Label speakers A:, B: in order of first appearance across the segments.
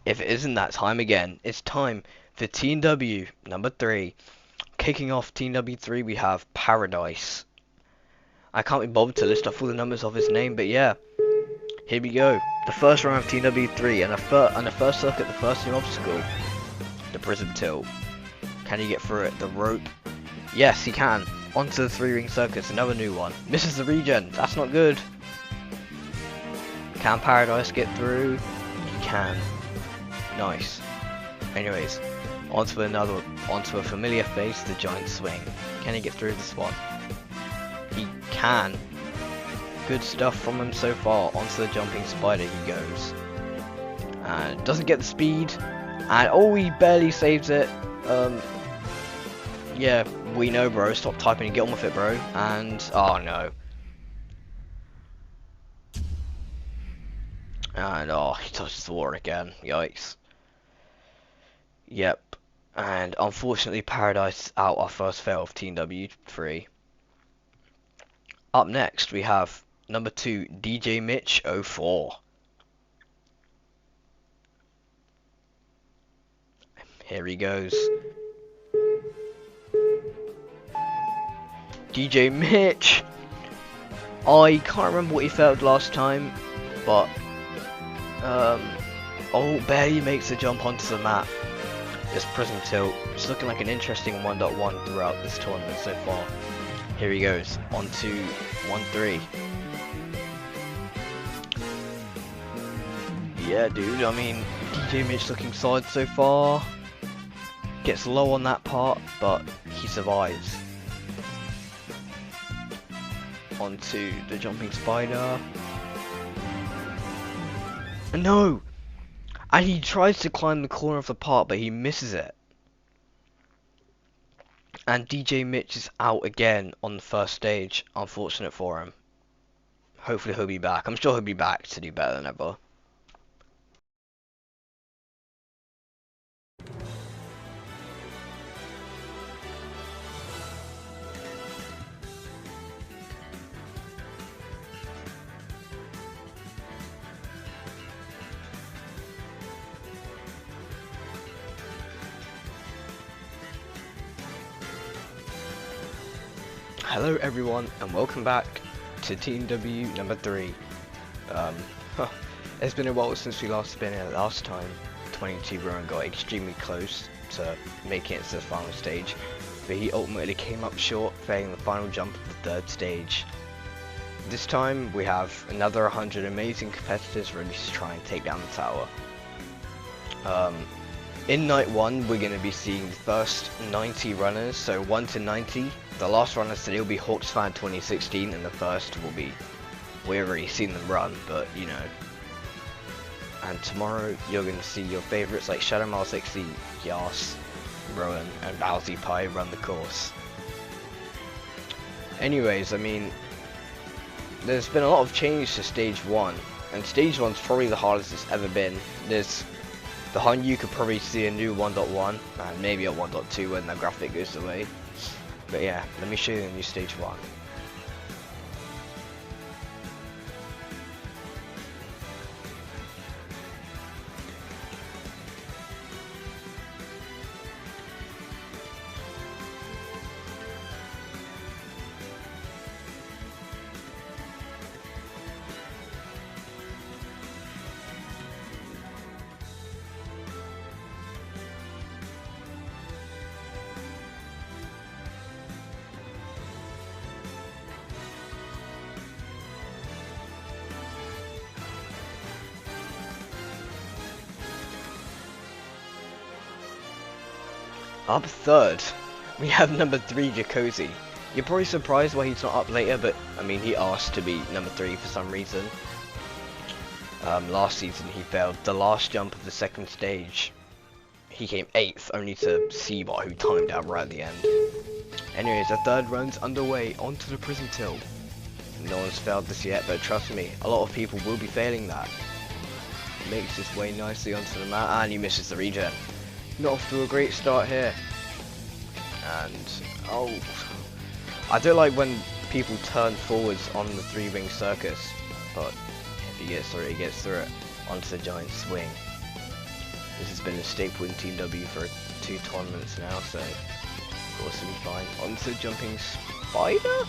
A: If it isn't that time again, it's time for Team W number 3. Kicking off Team W3, we have Paradise. I can't be bothered to list off all the numbers of his name, but yeah, here we go. The first round of Team W3 and the first look at the first new obstacle, the Prism Tilt. Can he get through it? The rope? Yes, he can. Onto the 3-ring circus, another new one. Misses the regen. That's not good. Can Paradise get through? He can. Nice. Anyways, onto a familiar face, the giant swing. Can he get through this one? He can. Good stuff from him so far. Onto the jumping spider he goes. And doesn't get the speed. And oh, he barely saves it. Yeah, we know, bro. Stop typing and get on with it, bro. And oh no. And oh, he touches the water again. Yikes. Yep. And unfortunately, Paradise is out our first fail of Team W3. Up next, we have number 2, DJ Mitch 04. Here he goes. DJ Mitch! I can't remember what he failed last time, but oh, barely makes a jump onto the map. This Prism Tilt, it's looking like an interesting 1.1 throughout this tournament so far. Here he goes, on to 1-3. Yeah, dude, I mean, DJ Mitch looking solid so far. Gets low on that part, but he survives. Onto the jumping spider. No! And he tries to climb the corner of the part, but he misses it. And DJ Mitch is out again on the first stage. Unfortunate for him. Hopefully he'll be back. I'm sure he'll be back to do better than ever. Hello everyone and welcome back to Team W number 3. It's been a while since we last been here. Last time 22 Rowan got extremely close to making it to the final stage, but he ultimately came up short, failing the final jump of the 3rd stage. This time we have another 100 amazing competitors ready to try and take down the tower. In night 1 we're going to be seeing the first 90 runners, so 1 to 90. The last runners today will be Hawks Fan 2016 and the first will be, we've already seen them run, but you know. And tomorrow you're going to see your favourites like Shadow Mile 60, Yas, Rowan and Bowsy Pie run the course. Anyways, I mean, there's been a lot of change to stage 1, and stage 1's probably the hardest it's ever been. There's the Hun, you could probably see a new 1.1 and maybe a 1.2 when the graphic goes away. But yeah, let me show you the new stage 1. Up 3rd, we have number 3 Jacuzzi. You're probably surprised why he's not up later, but I mean he asked to be number 3 for some reason. Last season he failed the last jump of the 2nd stage. He came 8th, only to Seabot, who timed out right at the end. Anyways, the 3rd run's underway, onto the Prism Tilt. No one's failed this yet, but trust me, a lot of people will be failing that. Makes his way nicely onto the mat, and he misses the regen. Not off to a great start here. And oh, I don't like when people turn forwards on the 3-ring circus, but if he gets through it, he gets through it onto the giant swing. This has been a staple in Team W for 2 tournaments now, so of course it'll be fine. Onto jumping spider?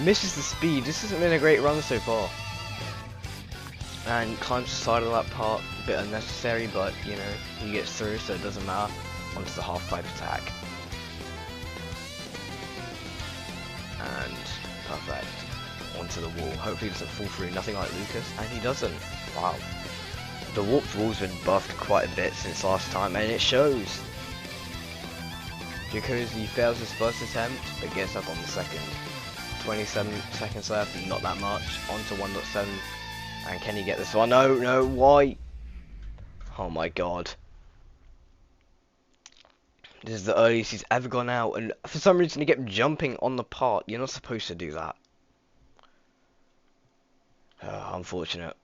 A: Misses the speed. This hasn't been a great run so far. And climbs the side of that part, a bit unnecessary, but you know, he gets through, so it doesn't matter. Onto the half pipe attack. And perfect. Onto the wall. Hopefully he doesn't fall through, nothing like Lucas, and he doesn't. Wow. The warped wall's been buffed quite a bit since last time, and it shows. Jacuzzi fails his first attempt, but gets up on the second. 27 seconds left, not that much. Onto 1.7. And can he get this one? No, no, why? Oh my god. This is the earliest he's ever gone out, and for some reason he kept jumping on the part. You're not supposed to do that. Unfortunate.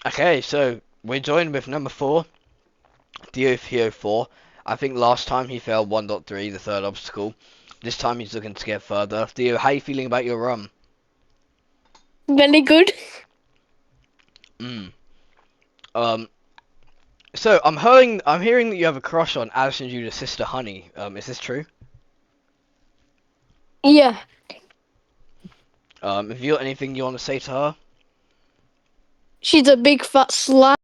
A: Okay, so we're joined with number 4, Theo 4. I think last time he failed 1.3, the third obstacle. This time he's looking to get further. Theo, how are you feeling about your run?
B: Very good.
A: So I'm hearing that you have a crush on Addison Judah's sister Honey. Is this true?
B: Yeah.
A: Have you got anything you want to say to her?
B: She's a big fat slime.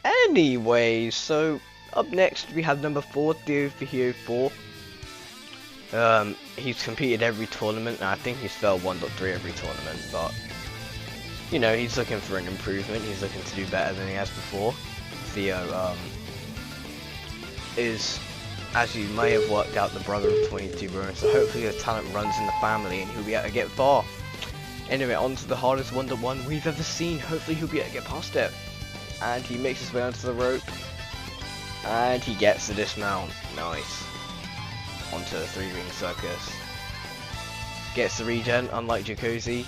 A: Anyway, so up next we have number 4, Theo 4. He's competed every tournament, and I think he's failed 1.3 every tournament, but you know, he's looking for an improvement. He's looking to do better than he has before. Theo is, as you may have worked out, the brother of 22 Bruins, so hopefully the talent runs in the family and he'll be able to get far. Anyway, on to the hardest 1.1 we've ever seen. Hopefully he'll be able to get past it. And he makes his way onto the rope. And he gets the dismount. Nice. Onto the 3-ring circus. Gets the regen, unlike Jacuzzi.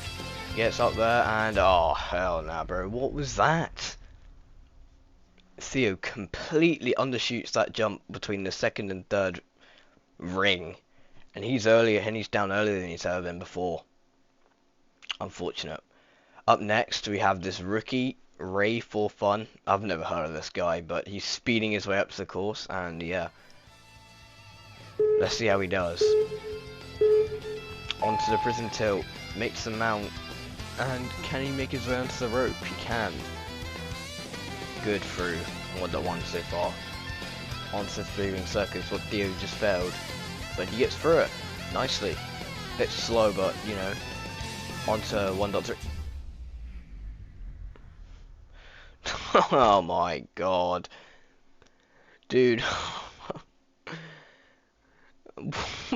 A: Gets up there and oh hell nah, bro. What was that? Theo completely undershoots that jump between the second and third ring. And he's down earlier than he's ever been before. Unfortunate. Up next we have this rookie, Ray for Fun. I've never heard of this guy, but he's speeding his way up to the course, and yeah. Let's see how he does. Onto the prison tilt, makes the mount, and can he make his way onto the rope? He can. Good through 1.1 so far. Onto the 3-ring circus, what Theo just failed, but he gets through it nicely. Bit slow, but you know. Onto 1.3. Oh my god. Dude.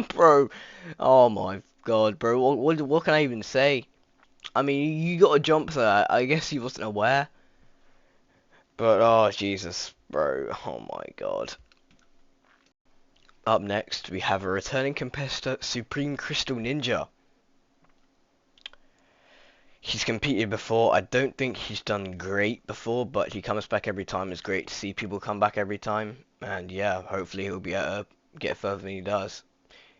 A: Bro. Oh my god, bro. What can I even say? I mean, you got to jump there. I guess he wasn't aware. But, oh, Jesus, bro. Oh my god. Up next, we have a returning competitor, Supreme Crystal Ninja. He's competed before. I don't think he's done great before, but he comes back every time. It's great to see people come back every time. And yeah, hopefully he'll be able to get further than he does.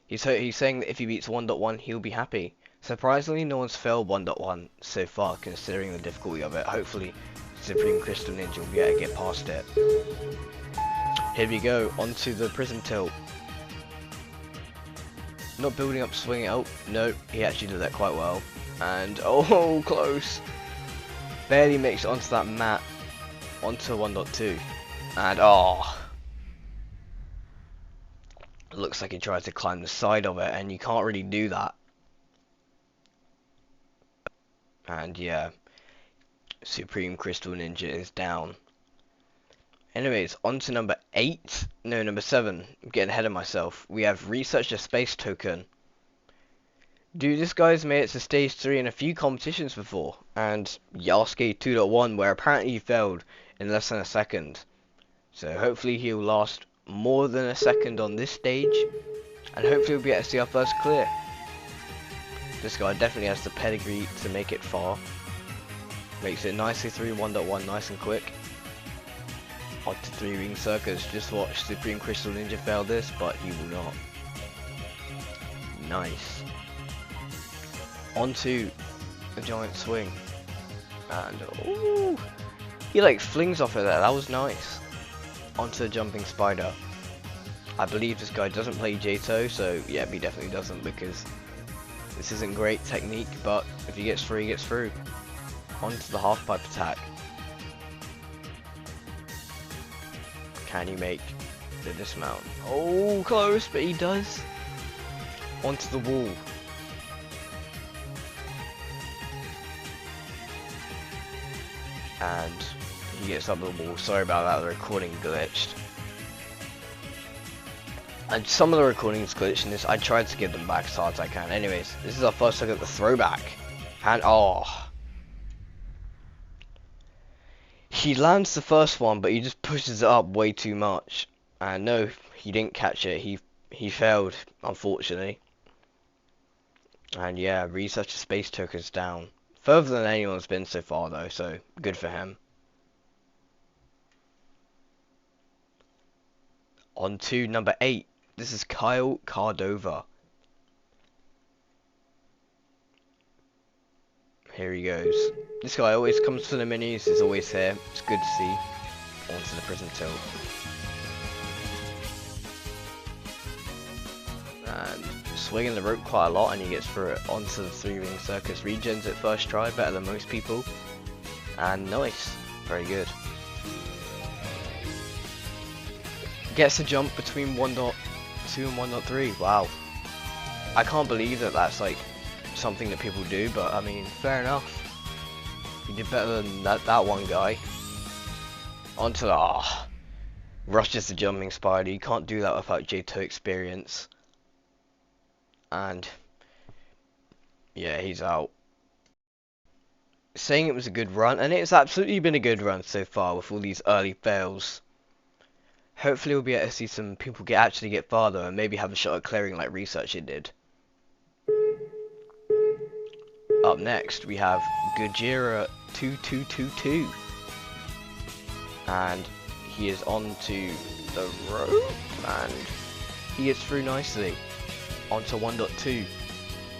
A: He's saying that if he beats 1.1, he'll be happy. Surprisingly, no one's failed 1.1 so far, considering the difficulty of it. Hopefully, Supreme Crystal Ninja will be able to get past it. Here we go, onto the prison tilt. Not building up, swinging. Oh, no, he actually did that quite well. And, oh, close. Barely makes it onto that mat. Onto 1.2. And, oh. Looks like he tried to climb the side of it, and you can't really do that. And, yeah. Supreme Crystal Ninja is down. Anyways, on to number 8. No, number 7. I'm getting ahead of myself. We have Research the Space Token. Dude, this guy's made it to stage 3 in a few competitions before. And Yasuke 2.1, where apparently he failed in less than a second. So hopefully he'll last more than a second on this stage. And hopefully we'll be able to see our first clear. This guy definitely has the pedigree to make it far. Makes it nicely through 1.1, nice and quick. Onto 3-ring circus. Just watch Supreme Crystal Ninja fail this, but he will not. Nice. Onto a giant swing. And ooh, he like flings off of there. That was nice. Onto the jumping spider. I believe this guy doesn't play Jato, so yeah, he definitely doesn't, because this isn't great technique, but if he gets through, he gets through. Onto the half pipe attack. Can he make the dismount? Oh, close, but he does. Onto the wall. And he gets up the wall. Sorry about that, the recording glitched. And some of the recordings glitched in this. I tried to give them back as hard as I can. Anyways, this is our first look at the throwback. And oh, he lands the first one, but he just pushes it up way too much. And no, he didn't catch it. He failed, unfortunately. And yeah, research the space took us down. Further than anyone's been so far though, so good for him. On to number 8. This is Kyle Cardova. Here he goes. This guy always comes for the minis, he's always here. It's good to see. Onto the prison tilt. And swinging the rope quite a lot, and he gets through it. Onto the 3-ring circus. Regens at first try, better than most people. And nice. Very good. Gets a jump between 1.2 and 1.3. Wow. I can't believe that that's like something that people do, but I mean, fair enough. He did better than that one guy. Onto the rushes the jumping spider. You can't do that without J2 experience. And yeah, he's out. Saying it was a good run, and it's absolutely been a good run so far with all these early fails. Hopefully we'll be able to see some people actually get farther and maybe have a shot at clearing like Research it did. Up next we have Gojira 2222. And he is onto the rope and he gets through nicely. Onto 1.2.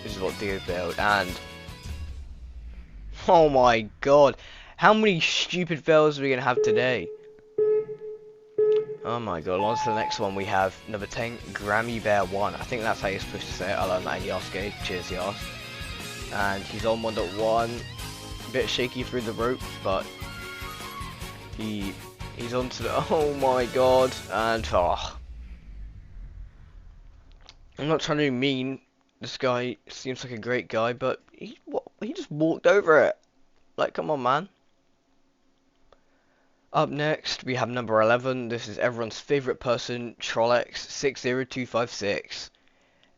A: This is what Theo failed, and oh my god, how many stupid fails are we gonna have today? Oh my god, on to the next one we have number 10, Grammy Bear 1. I think that's how you're supposed to say it. I learned that in Yasuke. Cheers, Yas. And he's on 1.1. Bit shaky through the rope, but he's onto the, oh my god, and I'm not trying to be mean. This guy seems like a great guy, but he just walked over it. Like, come on, man. Up next, we have number 11. This is everyone's favorite person, Trollex 60256,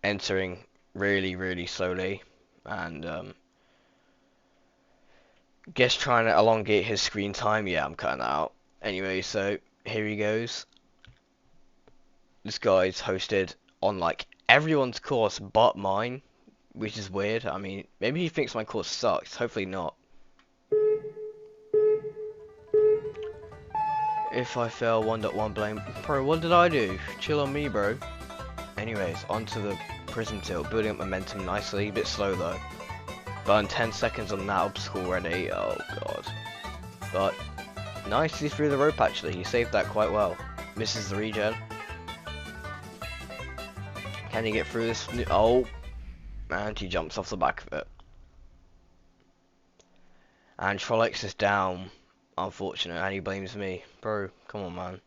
A: entering really, really slowly, and guess trying to elongate his screen time. Yeah, I'm cutting that out. Anyway, so here he goes. This guy's hosted on like everyone's course but mine, which is weird. I mean, maybe he thinks my course sucks. Hopefully not. If I fail 1.1, blame bro. What did I do? Chill on me, bro. Anyways, onto the prison tilt, building up momentum nicely. A bit slow though. Burned 10 seconds on that obstacle already. Oh god. But nicely through the rope actually. He saved that quite well. Misses the regen. Can he get through this? Oh, and he jumps off the back of it. And Trollex is down. Unfortunate, and he blames me. Bro, come on, man.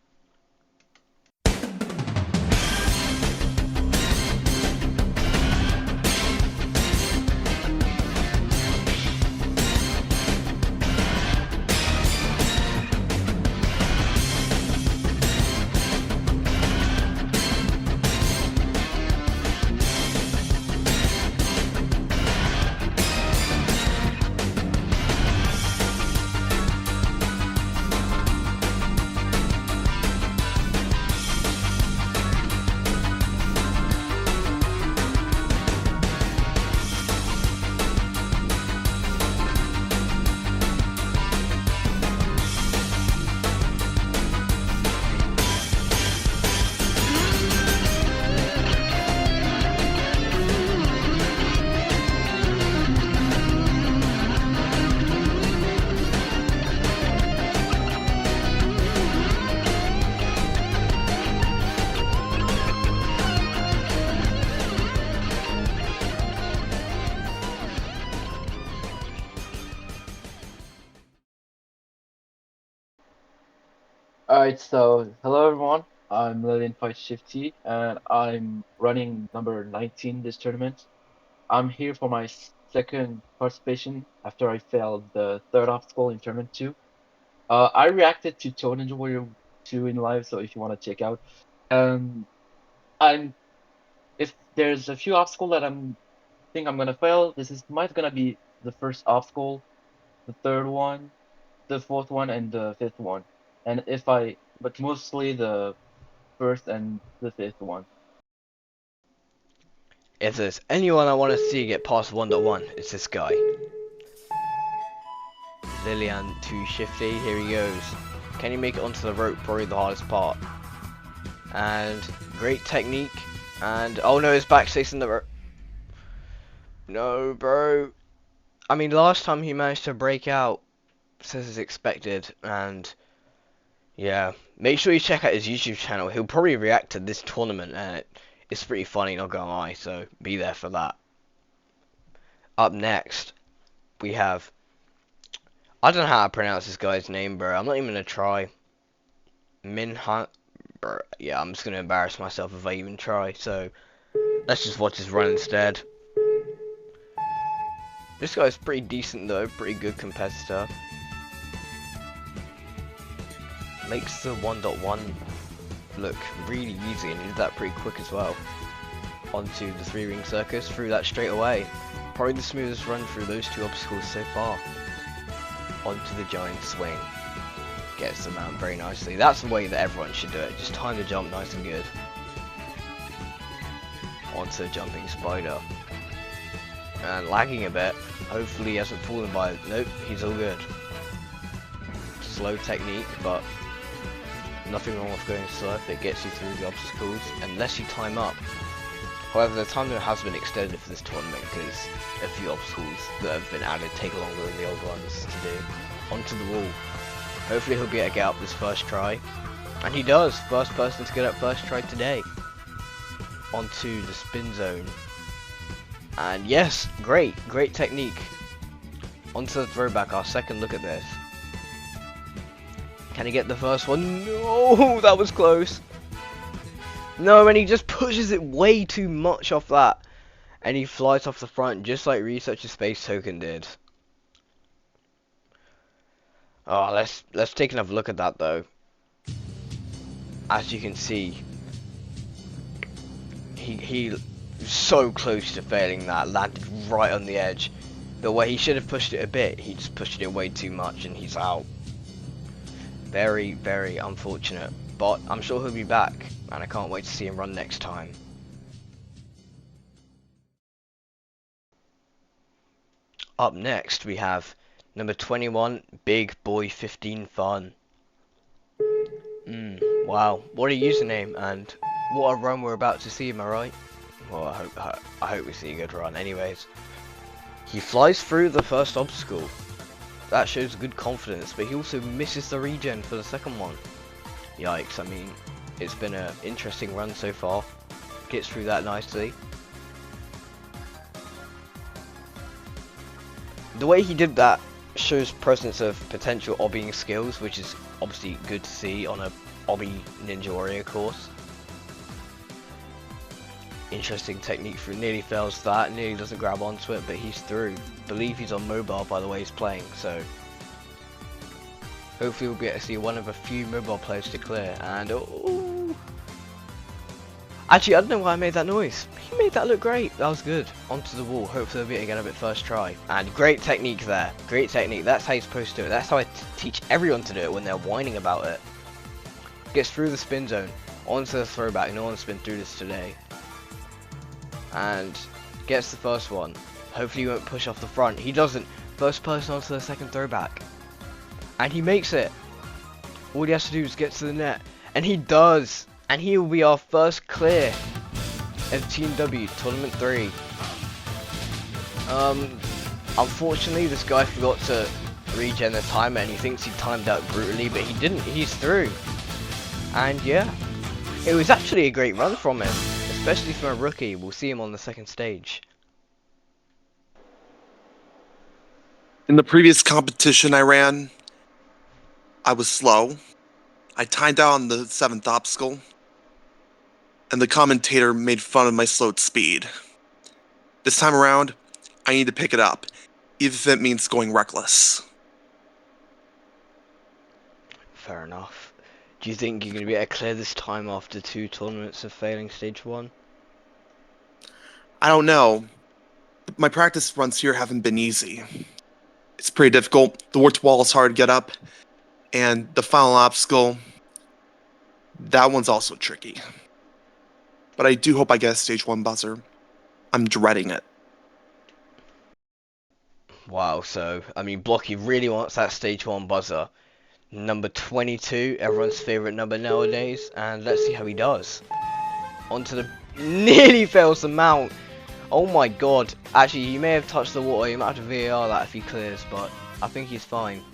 C: Alright, so hello everyone. I'm Lillian Fight Shifty and I'm running number 19 this tournament. I'm here for my second participation after I failed the third obstacle in tournament 2. I reacted to Toe Ninja Warrior 2 in live, so if you want to check out. Um, I'm if there's a few obstacles that I'm gonna fail, this is might gonna be the first obstacle, the third one, the fourth one, and the fifth one. And but mostly the first and the fifth one.
A: If there's anyone I want to see get past 1.1, it's this guy. Lillian to Shifty, here he goes. Can he make it onto the rope? Probably the hardest part. And great technique. And oh no, his back's facing the rope. No, bro. I mean, last time he managed to break out, says as expected, and yeah. Make sure you check out his YouTube channel. He'll probably react to this tournament, and it's pretty funny, not gonna lie. So be there for that. Up next, we have. I don't know how to pronounce this guy's name, bro. I'm not even gonna try. Minhan. Bro, yeah, I'm just gonna embarrass myself if I even try. So let's just watch his run instead. This guy's pretty decent though, pretty good competitor. Makes the 1.1 look really easy, and he did that pretty quick as well. Onto the 3-ring circus, through that straight away. Probably the smoothest run through those two obstacles so far. Onto the giant swing. Gets them out very nicely. That's the way that everyone should do it. Just time the jump nice and good. Onto the jumping spider. And lagging a bit. Hopefully he hasn't fallen by it. Nope, he's all good. Slow technique, but nothing wrong with going slow if it gets you through the obstacles, unless you time up. However, the time limit has been extended for this tournament because a few obstacles that have been added take longer than the old ones to do. Onto the wall. Hopefully he'll be able to get up this first try. And he does! First person to get up first try today. Onto the spin zone. And yes, great technique. Onto the throwback, our second look at this. Can he get the first one? No, that was close. No, and he just pushes it way too much off that. And he flies off the front just like Researcher Space Token did. Oh, let's take another look at that though. As you can see, he so close to failing that, landed right on the edge. The way he should have pushed it a bit, he just pushed it way too much and he's out. Very, very unfortunate, but I'm sure he'll be back, and I can't wait to see him run next time. Up next, we have number 21, Big Boy 15 Fun. Wow, what a username, and what a run we're about to see, am I right? Well, I hope we see a good run. Anyways, he flies through the first obstacle. That shows good confidence, but he also misses the regen for the second one. Yikes, I mean, it's been an interesting run so far. Gets through that nicely. The way he did that shows presence of potential obbying skills, which is obviously good to see on a obby Ninja Warrior course. Interesting technique through, nearly fails that, nearly doesn't grab onto it, but he's through. Believe he's on mobile by the way he's playing, so hopefully we'll get to see one of a few mobile players to clear. And oh, actually I don't know why I made that noise. He made that look great. That was good. Onto the wall. Hopefully we'll be able to get a bit first try. And great technique there. Great technique. That's how you're supposed to do it. That's how I teach everyone to do it when they're whining about it. Gets through the spin zone. Onto the throwback. No one's been through this today. And gets the first one. Hopefully he won't push off the front. He doesn't. First person onto the second throwback. And he makes it. All he has to do is get to the net. And he does. And he will be our first clear of Team W Tournament 3. Unfortunately this guy forgot to regen the timer and he thinks he timed out brutally, but he didn't. He's through. And yeah, it was actually a great run from him, especially for a rookie. We'll see him on the second stage.
D: In the previous competition I ran, I was slow. I timed out on the 7th obstacle, and the commentator made fun of my slow speed. This time around, I need to pick it up, even if it means going reckless.
A: Fair enough. Do you think you're going to be able to clear this time after 2 tournaments of failing stage 1?
D: I don't know. My practice runs here haven't been easy. It's pretty difficult. The warped wall is hard to get up, and the final obstacle, that one's also tricky. But I do hope I get a stage 1 buzzer. I'm dreading it.
A: Wow, so, I mean, Blocky really wants that stage 1 buzzer. Number 22, everyone's favourite number nowadays, and let's see how he does. Onto the... Nearly fails the mount! Oh my god. Actually, he may have touched the water, you might have to VAR that if he clears, but I think he's fine.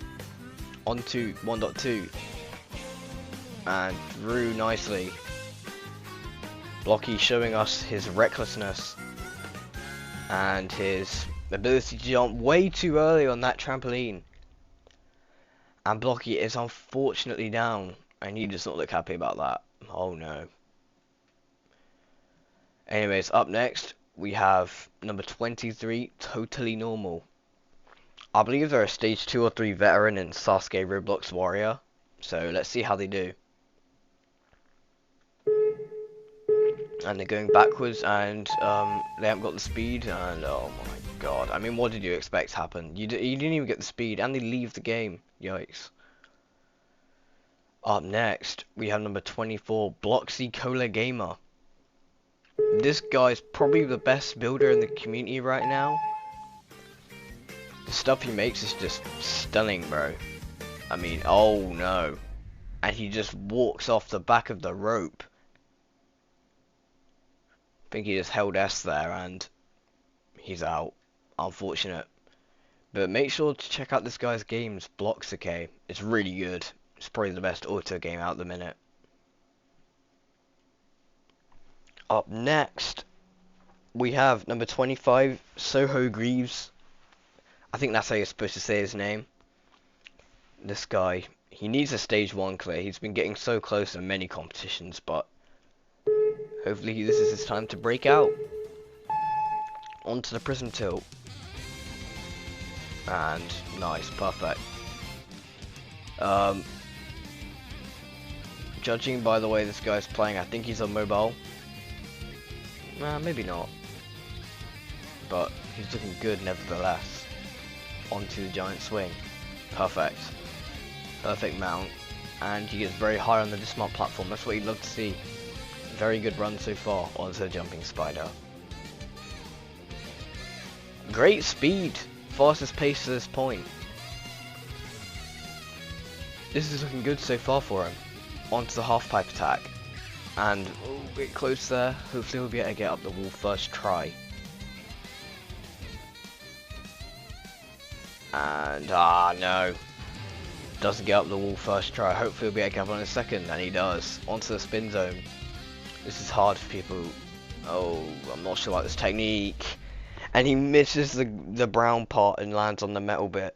A: Onto 1.2. And through nicely. Blocky showing us his recklessness and his ability to jump way too early on that trampoline. And Blocky is unfortunately down, and he does not look happy about that. Oh no. Anyways, up next we have number 23, Totally Normal. I believe they're a stage 2 or 3 veteran in Sasuke Roblox Warrior, so let's see how they do. And they're going backwards, and they haven't got the speed, and oh my god. I mean, what did you expect to happen? You didn't even get the speed, and they leave the game. Yikes. Up next, we have number 24, Bloxy Cola Gamer. This guy's probably the best builder in the community right now. The stuff he makes is just stunning, bro. I mean, oh no. And he just walks off the back of the rope. I think he just held S there and he's out. Unfortunate. But make sure to check out this guy's games, Bloxy. It's really good. It's probably the best auto game out at the minute. Up next, we have number 25, Soho Greaves. I think that's how you're supposed to say his name. This guy, he needs a stage 1 clear. He's been getting so close in many competitions, but hopefully this is his time to break out. Onto the prison tilt. And nice, perfect. Judging by the way this guy's playing, I think he's on mobile. Maybe not. But he's looking good nevertheless. Onto the giant swing. Perfect. Perfect mount. And he gets very high on the dismount platform. That's what you'd love to see. Very good run so far onto the jumping spider. Great speed. Fastest pace to this point. This is looking good so far for him. Onto the half pipe attack. And a bit close there. Hopefully we'll be able to get up the wall first try. And no. Doesn't get up the wall first try. Hopefully he'll be able to get up on a second, and he does. Onto the spin zone. This is hard for people. Oh, I'm not sure about this technique. And he misses the brown part and lands on the metal bit.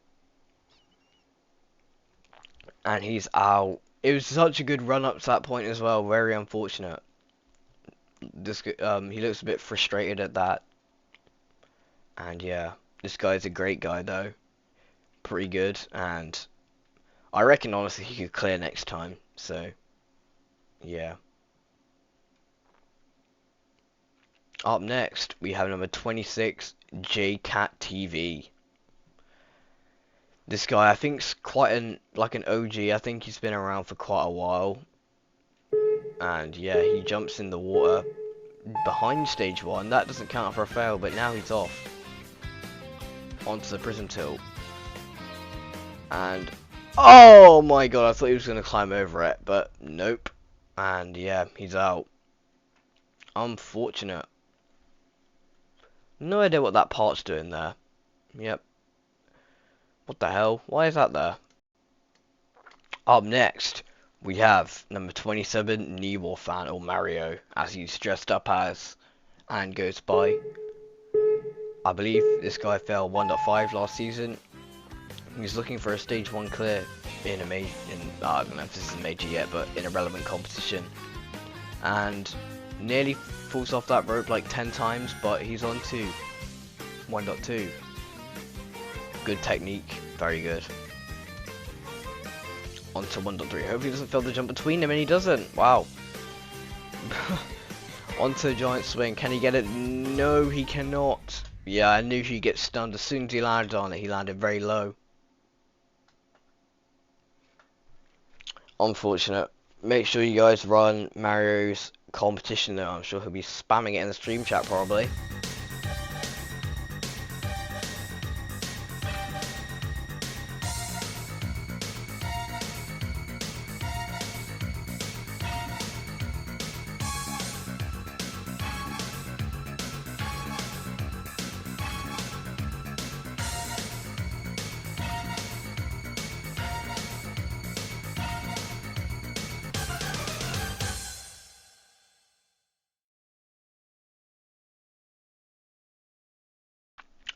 A: And he's out. It was such a good run up to that point as well. Very unfortunate. This he looks a bit frustrated at that. And yeah, this guy's a great guy though. Pretty good, and I reckon honestly he could clear next time. So yeah. Up next, we have number 26, JCat TV. This guy, I think's quite an OG. I think he's been around for quite a while. And yeah, he jumps in the water behind stage 1. That doesn't count for a fail, but now he's off. Onto the prison tilt. And oh my god, I thought he was going to climb over it, but nope. And yeah, he's out. Unfortunate. No idea what that part's doing there. Yep. What the hell? Why is that there? Up next, we have number 27, Nemo fan, or Mario, as he's dressed up as, and goes by. I believe this guy failed 1.5 last season. He's looking for a stage 1 clear. in a major, I don't know if this is a major yet, but in a relevant competition, and nearly falls off that rope like 10 times, but he's on to 1.2. Good technique, very good. On to 1.3. Hopefully he doesn't fail the jump between them, and he doesn't. Wow. Onto a giant swing. Can he get it? No, he cannot. Yeah, I knew he'd get stunned as soon as he landed on it. He landed very low. Unfortunate. Make sure you guys run Mario's competition though. I'm sure he'll be spamming it in the stream chat probably.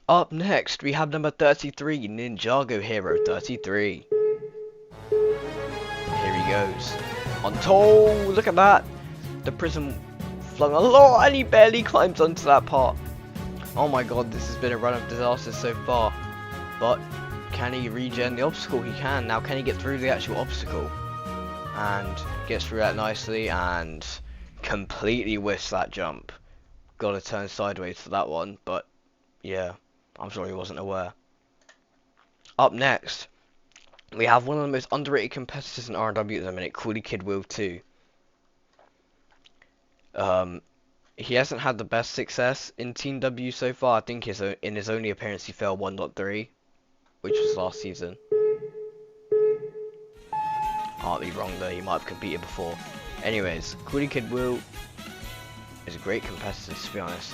A: Up next, we have number 33, Ninjago Hero 33. Here he goes. On toe, look at that. The prism flung a lot and he barely climbs onto that part. Oh my god, this has been a run of disasters so far. But can he regen the obstacle? He can. Now can he get through the actual obstacle? And gets through that nicely and completely whiffs that jump. Gotta turn sideways for that one, but yeah. I'm sure he wasn't aware. Up next, we have one of the most underrated competitors in RW at the minute, Cooley Kid Will 2. He hasn't had the best success in Team W so far. I think in his only appearance he failed 1.3, which was last season. Can't be wrong though, he might have competed before. Anyways, Cooley Kid Will is a great competitor, to be honest.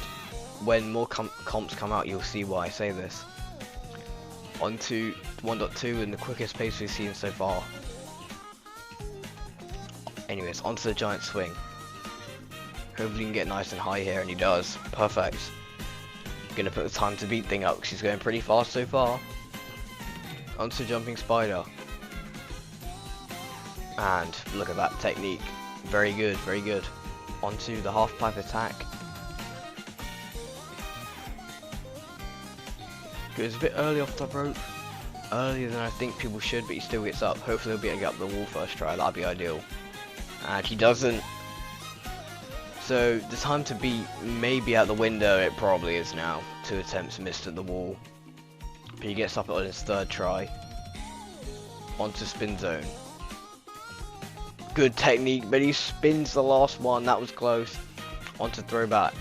A: When more comps come out, you'll see why I say this. On to 1.2 in the quickest pace we've seen so far. Anyways, onto the giant swing. Hopefully he can get nice and high here, and he does. Perfect. Gonna put the time to beat thing up because he's going pretty fast so far. Onto jumping spider. And look at that technique. Very good, very good. Onto the half pipe attack. Goes a bit early off the rope, earlier than I think people should, but he still gets up. Hopefully he'll be able to get up the wall first try, that'd be ideal. And he doesn't. So the time to beat may be out the window, it probably is now. 2 attempts missed at the wall. But he gets up on his 3rd try. Onto spin zone. Good technique, but he spins the last one, that was close. Onto throwback.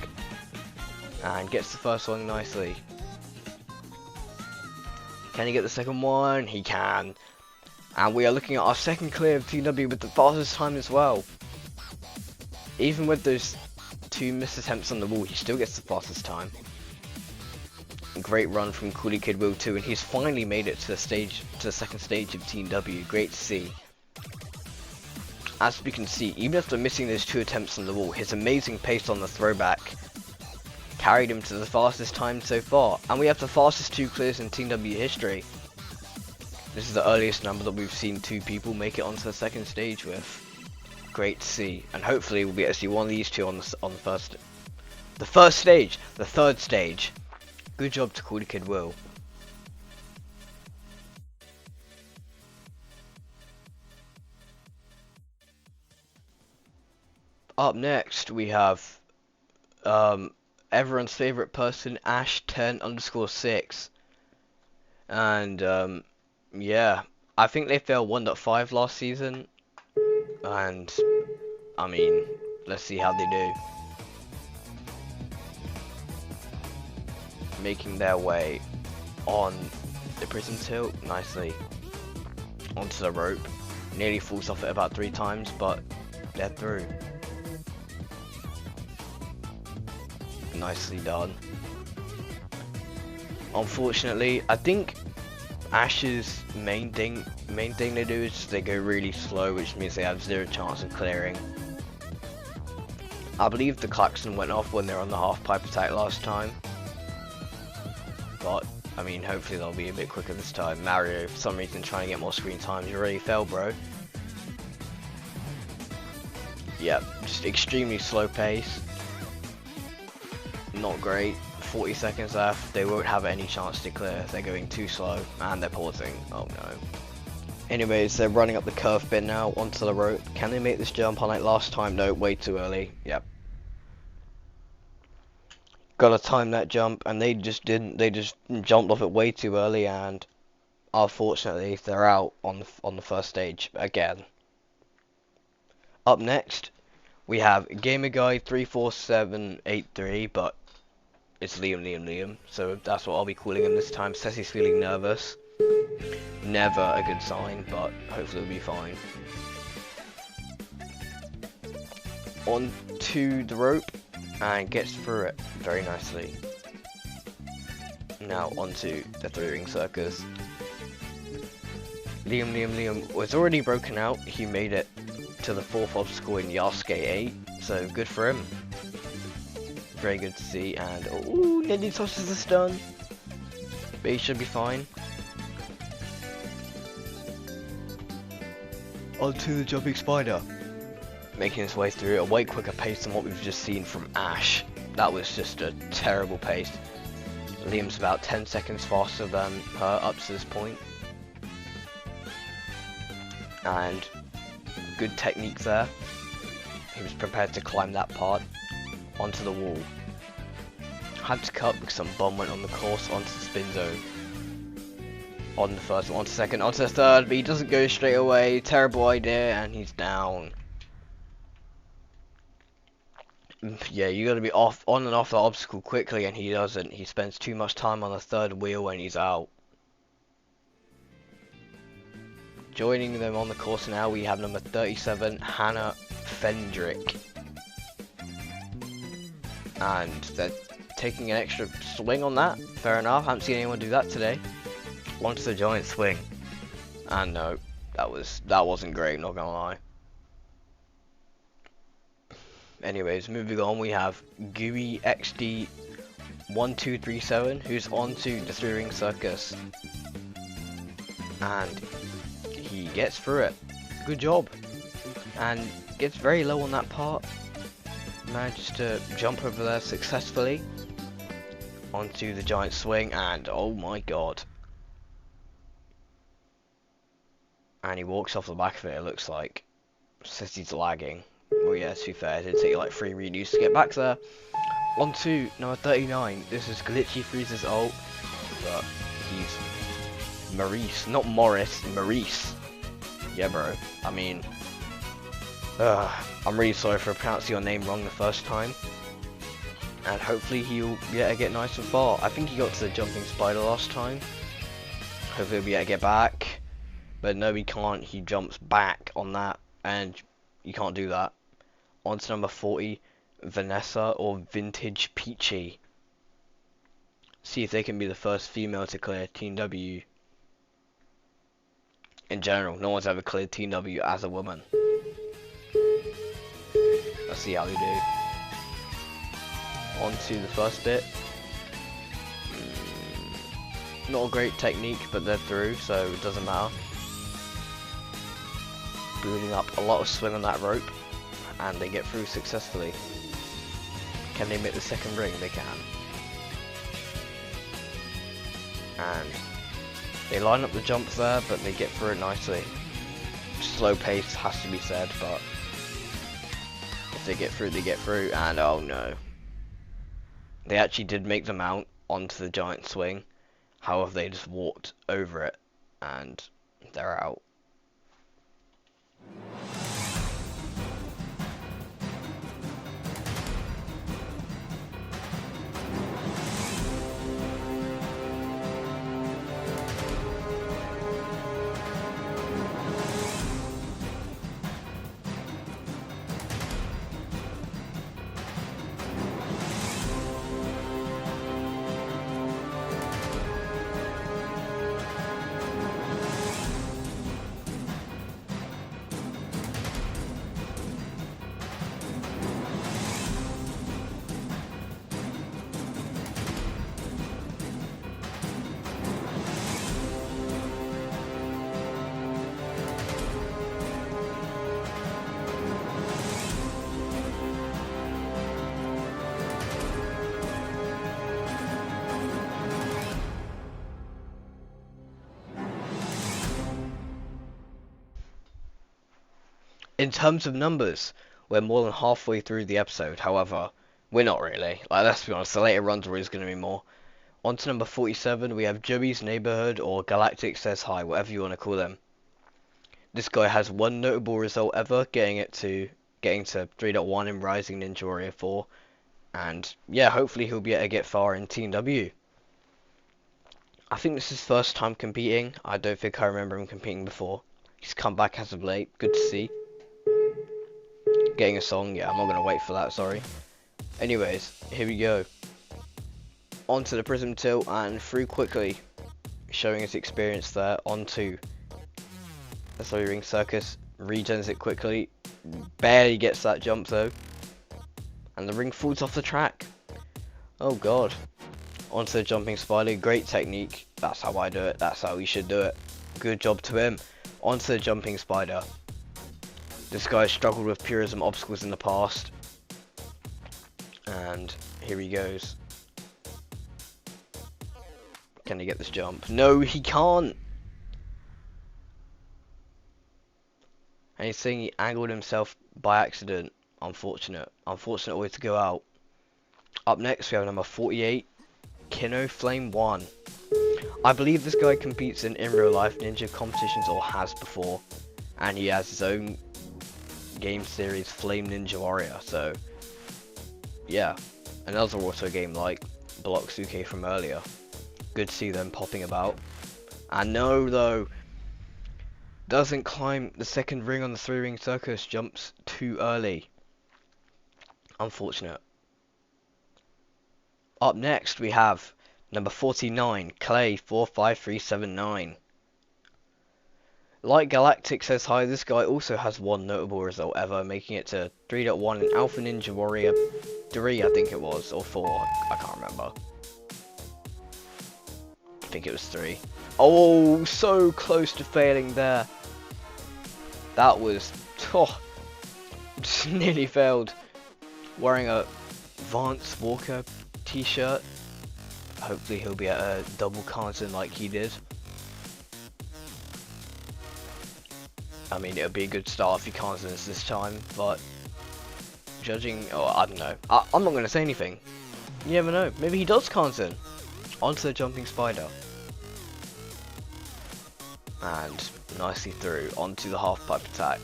A: And gets the first one nicely. Can he get the second one? He can. And we are looking at our second clear of TW with the fastest time as well. Even with those 2 missed attempts on the wall, he still gets the fastest time. Great run from Cooley Kid Will 2, and he's finally made it to the second stage of Team W. Great to see. As we can see, even after missing those 2 attempts on the wall, his amazing pace on the throwback carried him to the fastest time so far, and we have the fastest 2 clears in Team W history. This is the earliest number that we've seen 2 people make it onto the second stage with. Great to see, and hopefully we'll be able to see one of these 2 on the third stage. Good job to Cooley Kid Will. Up next we have everyone's favorite person, Ash10_6, and yeah, I think they failed 1.5 last season, and I mean, let's see how they do. Making their way on the prism tilt nicely onto the rope. Nearly falls off it about 3 times, but they're through. Nicely done. Unfortunately, I think Ash's main thing they do is they go really slow, which means they have 0 chance of clearing. I believe the klaxon went off when they were on the half pipe attack last time, but I mean, hopefully they'll be a bit quicker this time. Mario, for some reason, trying to get more screen time. You already failed, bro. Yep, just extremely slow pace. Not great. 40 seconds left. They won't have any chance to clear. They're going too slow, and they're pausing. Oh no. Anyways, they're running up the curve bit now onto the rope. Can they make this jump unlike last time? No, way too early. Yep. Gotta time that jump, and they just didn't. They just jumped off it way too early, and unfortunately, they're out on the first stage again. Up next, we have Gamer Guy 34783, but it's Liam, so that's what I'll be calling him this time. Says he's feeling nervous. Never a good sign, but hopefully it'll be fine. On to the rope, and gets through it very nicely. Now onto the 3-ring circus. Liam was already broken out. He made it to the 4th obstacle in Yasuke 8, so good for him. Very good to see, and oh, nearly tosses the stun, but he should be fine. Onto the jumping spider, making his way through a way quicker pace than what we've just seen from Ash. That was just a terrible pace. Liam's about 10 seconds faster than her up to this point, and good technique there. He was prepared to climb that part onto the wall. Had to cut because some bum went on the course onto the spin zone. On the first, onto the second, onto the third, but he doesn't go straight away. Terrible idea, and he's down. Yeah, you gotta be on and off the obstacle quickly, and he doesn't. He spends too much time on the third wheel when he's out. Joining them on the course now, we have number 37, Hannah Fendrick. And they're taking an extra swing on that. Fair enough, haven't seen anyone do that today. Onto the giant swing. And no, that wasn't great, not gonna lie. Anyways, moving on, we have Gooey XD 1237, who's onto the 3-ring circus. And he gets through it. Good job. And gets very low on that part. Manages to jump over there successfully. Onto the giant swing, and oh my god. And he walks off the back of it, it looks like. Says he's lagging. Well, yeah, to be fair, it did take like 3 redos to get back there. On to number 39. This is Glitchy Freeze's ult, but he's Maurice, not Morris, Maurice. Yeah, bro. I mean, I'm really sorry for pronouncing your name wrong the first time. And hopefully he'll get nice and far. I think he got to the jumping spider last time. Hopefully he'll be able to get back. But no, he can't. He jumps back on that, and you can't do that. On to number 40, Vanessa or Vintage Peachy. See if they can be the first female to clear Team W. In general, no one's ever cleared Team W as a woman. Let's see how they do. On to the first bit. Not a great technique, but they're through, so it doesn't matter. Building up a lot of swing on that rope, and they get through successfully. Can they make the second ring? They can. And they line up the jump there, but they get through it nicely. Slow pace has to be said, but if they get through, they get through. And oh no. They actually did make the mount onto the giant swing. However, they just walked over it, and they're out. In terms of numbers, we're more than halfway through the episode. However, we're not really. Like, let's be honest, the later runs are always going to be more. On to number 47, we have Joey's Neighborhood, or Galactic Says Hi, whatever you want to call them. This guy has one notable result ever, getting to 3.1 in Rising Ninja Warrior 4. And yeah, hopefully he'll be able to get far in Team W. I think this is his first time competing. I don't think I remember him competing before. He's come back as of late. Good to see. Getting a song. Yeah, I'm not going to wait for that, sorry. Anyways, here we go. Onto the Prism Tilt and through quickly. Showing his experience there. Onto the 3-ring circus. Regens it quickly. Barely gets that jump though. And the ring falls off the track. Oh god. Onto the jumping spider. Great technique. That's how I do it. That's how we should do it. Good job to him. Onto the jumping spider. This guy struggled with purism obstacles in the past. And here he goes. Can he get this jump? No, he can't. And he's saying he angled himself by accident. Unfortunate. Unfortunate way to go out. Up next we have number 48. Kino Flame 1. I believe this guy competes in real life ninja competitions or has before. And he has his own game series, Flame Ninja Warrior. So, yeah. Another auto game like ROBLOX UK from earlier. Good to see them popping about. And no, though. Doesn't climb the second ring on the 3-ring circus. Jumps too early. Unfortunate. Up next we have number 49, Clay 45379. Like Galactic Says Hi, this guy also has one notable result ever, making it to 3.1 in Alpha Ninja Warrior 3, I think it was, or 4, I can't remember. I think it was 3. Oh, so close to failing there. That was, just nearly failed. Wearing a Vance Walker t-shirt. Hopefully he'll be at a double Kanzen like he did. I mean, it'll be a good start if he Kanzens this time, but judging, I don't know. I'm not going to say anything. You never know. Maybe he does Kanzen. Onto the jumping spider. And nicely through. Onto the half pipe attack.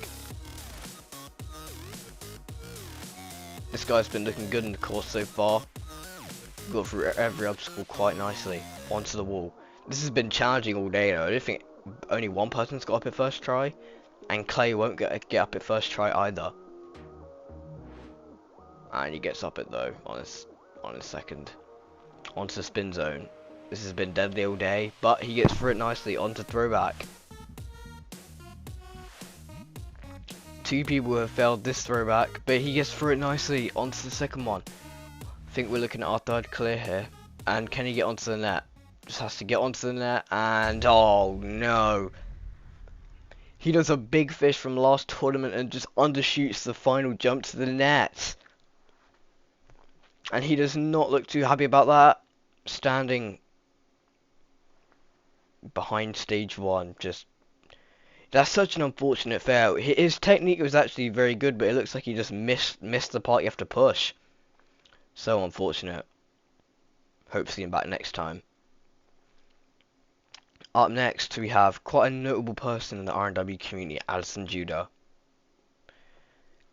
A: This guy's been looking good in the course so far. Got through every obstacle quite nicely. Onto the wall. This has been challenging all day though. I don't think only one person's got up at first try. And Clay won't get up at first try either. And he gets up it though on his second. Onto the spin zone. This has been deadly all day, but he gets through it nicely. Onto throwback. Two people have failed this throwback, but he gets through it nicely. Onto the second one. I think we're looking at our third clear here. And can he get onto the net? Just has to get onto the net, and oh no. He does a big fish from last tournament and just undershoots the final jump to the net. And he does not look too happy about that. Standing behind stage 1, just... That's such an unfortunate fail. His technique was actually very good, but it looks like he just missed the part you have to push. So unfortunate. Hope to see him back next time. Up next, we have quite a notable person in the R&W community, Addison Judah.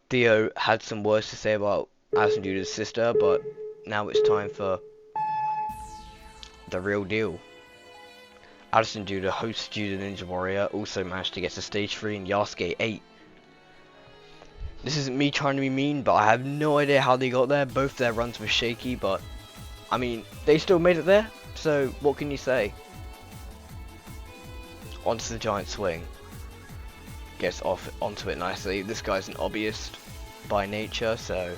A: Theo had some words to say about Addison Judah's sister, but now it's time for the real deal. Addison Judah, host Judah Ninja Warrior, also managed to get to stage 3 in Yasuke 8. This isn't me trying to be mean, but I have no idea how they got there. Both their runs were shaky, but I mean, they still made it there, so what can you say? Onto the giant swing. Gets off onto it nicely. This guy's an hobbyist by nature, so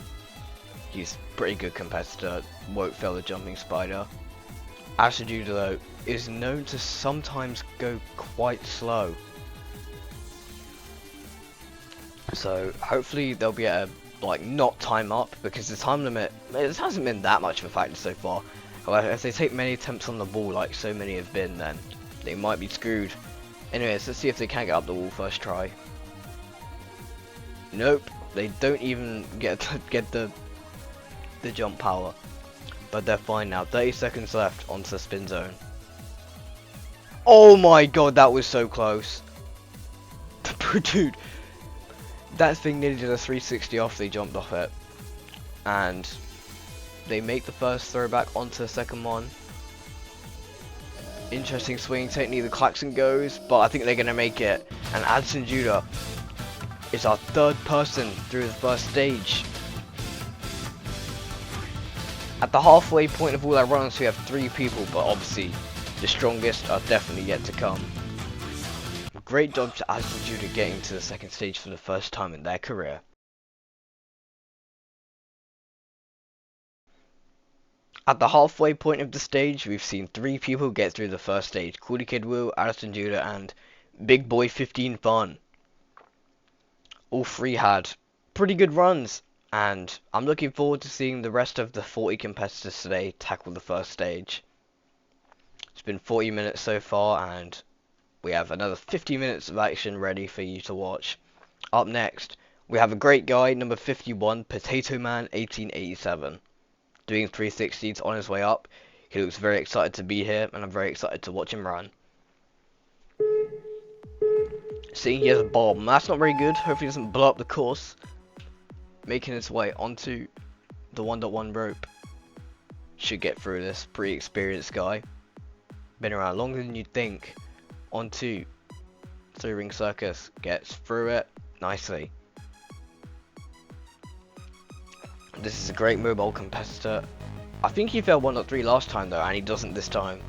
A: he's a pretty good competitor. Won't fail the jumping spider. Addison Judah though is known to sometimes go quite slow. So hopefully they'll be able to like not time up, because the time limit, it hasn't been that much of a factor so far. However, if they take many attempts on the wall like so many have been, then they might be screwed. Anyways, let's see if they can get up the wall first try. Nope, they don't even get the jump power. But they're fine now. 30 seconds left onto the spin zone. Oh my god, that was so close. Dude, that thing nearly did a 360 off, they jumped off it. And they make the first throwback onto the second one. Interesting swing technique, the klaxon goes, but I think they're going to make it. And Addison Judah is our third person through the first stage. At the halfway point of all our runs, we have 3 people, but obviously the strongest are definitely yet to come. Great job to Addison Judah getting to the second stage for the first time in their career. At the halfway point of the stage, we've seen 3 people get through the first stage. Cooley Kid Will, Addison Judah, and Big Boy 15 Fun. All 3 had pretty good runs, and I'm looking forward to seeing the rest of the 40 competitors today tackle the first stage. It's been 40 minutes so far, and we have another 50 minutes of action ready for you to watch. Up next, we have a great guy, number 51, Potato Man 1887. Doing 360s on his way up. He looks very excited to be here, and I'm very excited to watch him run. See, he has a bomb. That's not very good. Hopefully he doesn't blow up the course. Making his way onto the 1.1 rope. Should get through this. Pretty experienced guy. Been around longer than you'd think. Onto 3-ring circus. Gets through it nicely. This is a great mobile competitor. I think he failed 1.3 last time though, and he doesn't this time.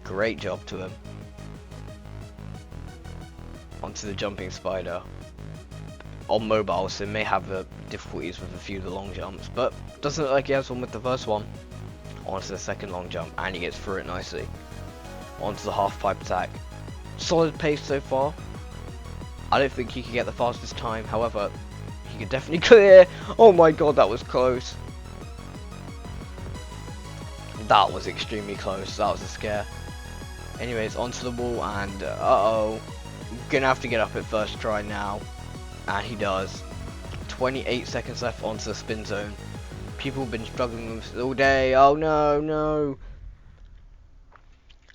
A: Great job to him. Onto the jumping spider. On mobile, so may have difficulties with a few of the long jumps, but doesn't look like he has one with the first one. Onto the second long jump, and he gets through it nicely. Onto the half pipe attack. Solid pace so far. I don't think he can get the fastest time, however, he could definitely clear. Oh my god, that was close. That was extremely close. That was a scare. Anyways, onto the wall, and uh-oh. Gonna have to get up at first try now. And he does. 28 seconds left onto the spin zone. People have been struggling with this all day. Oh no, no.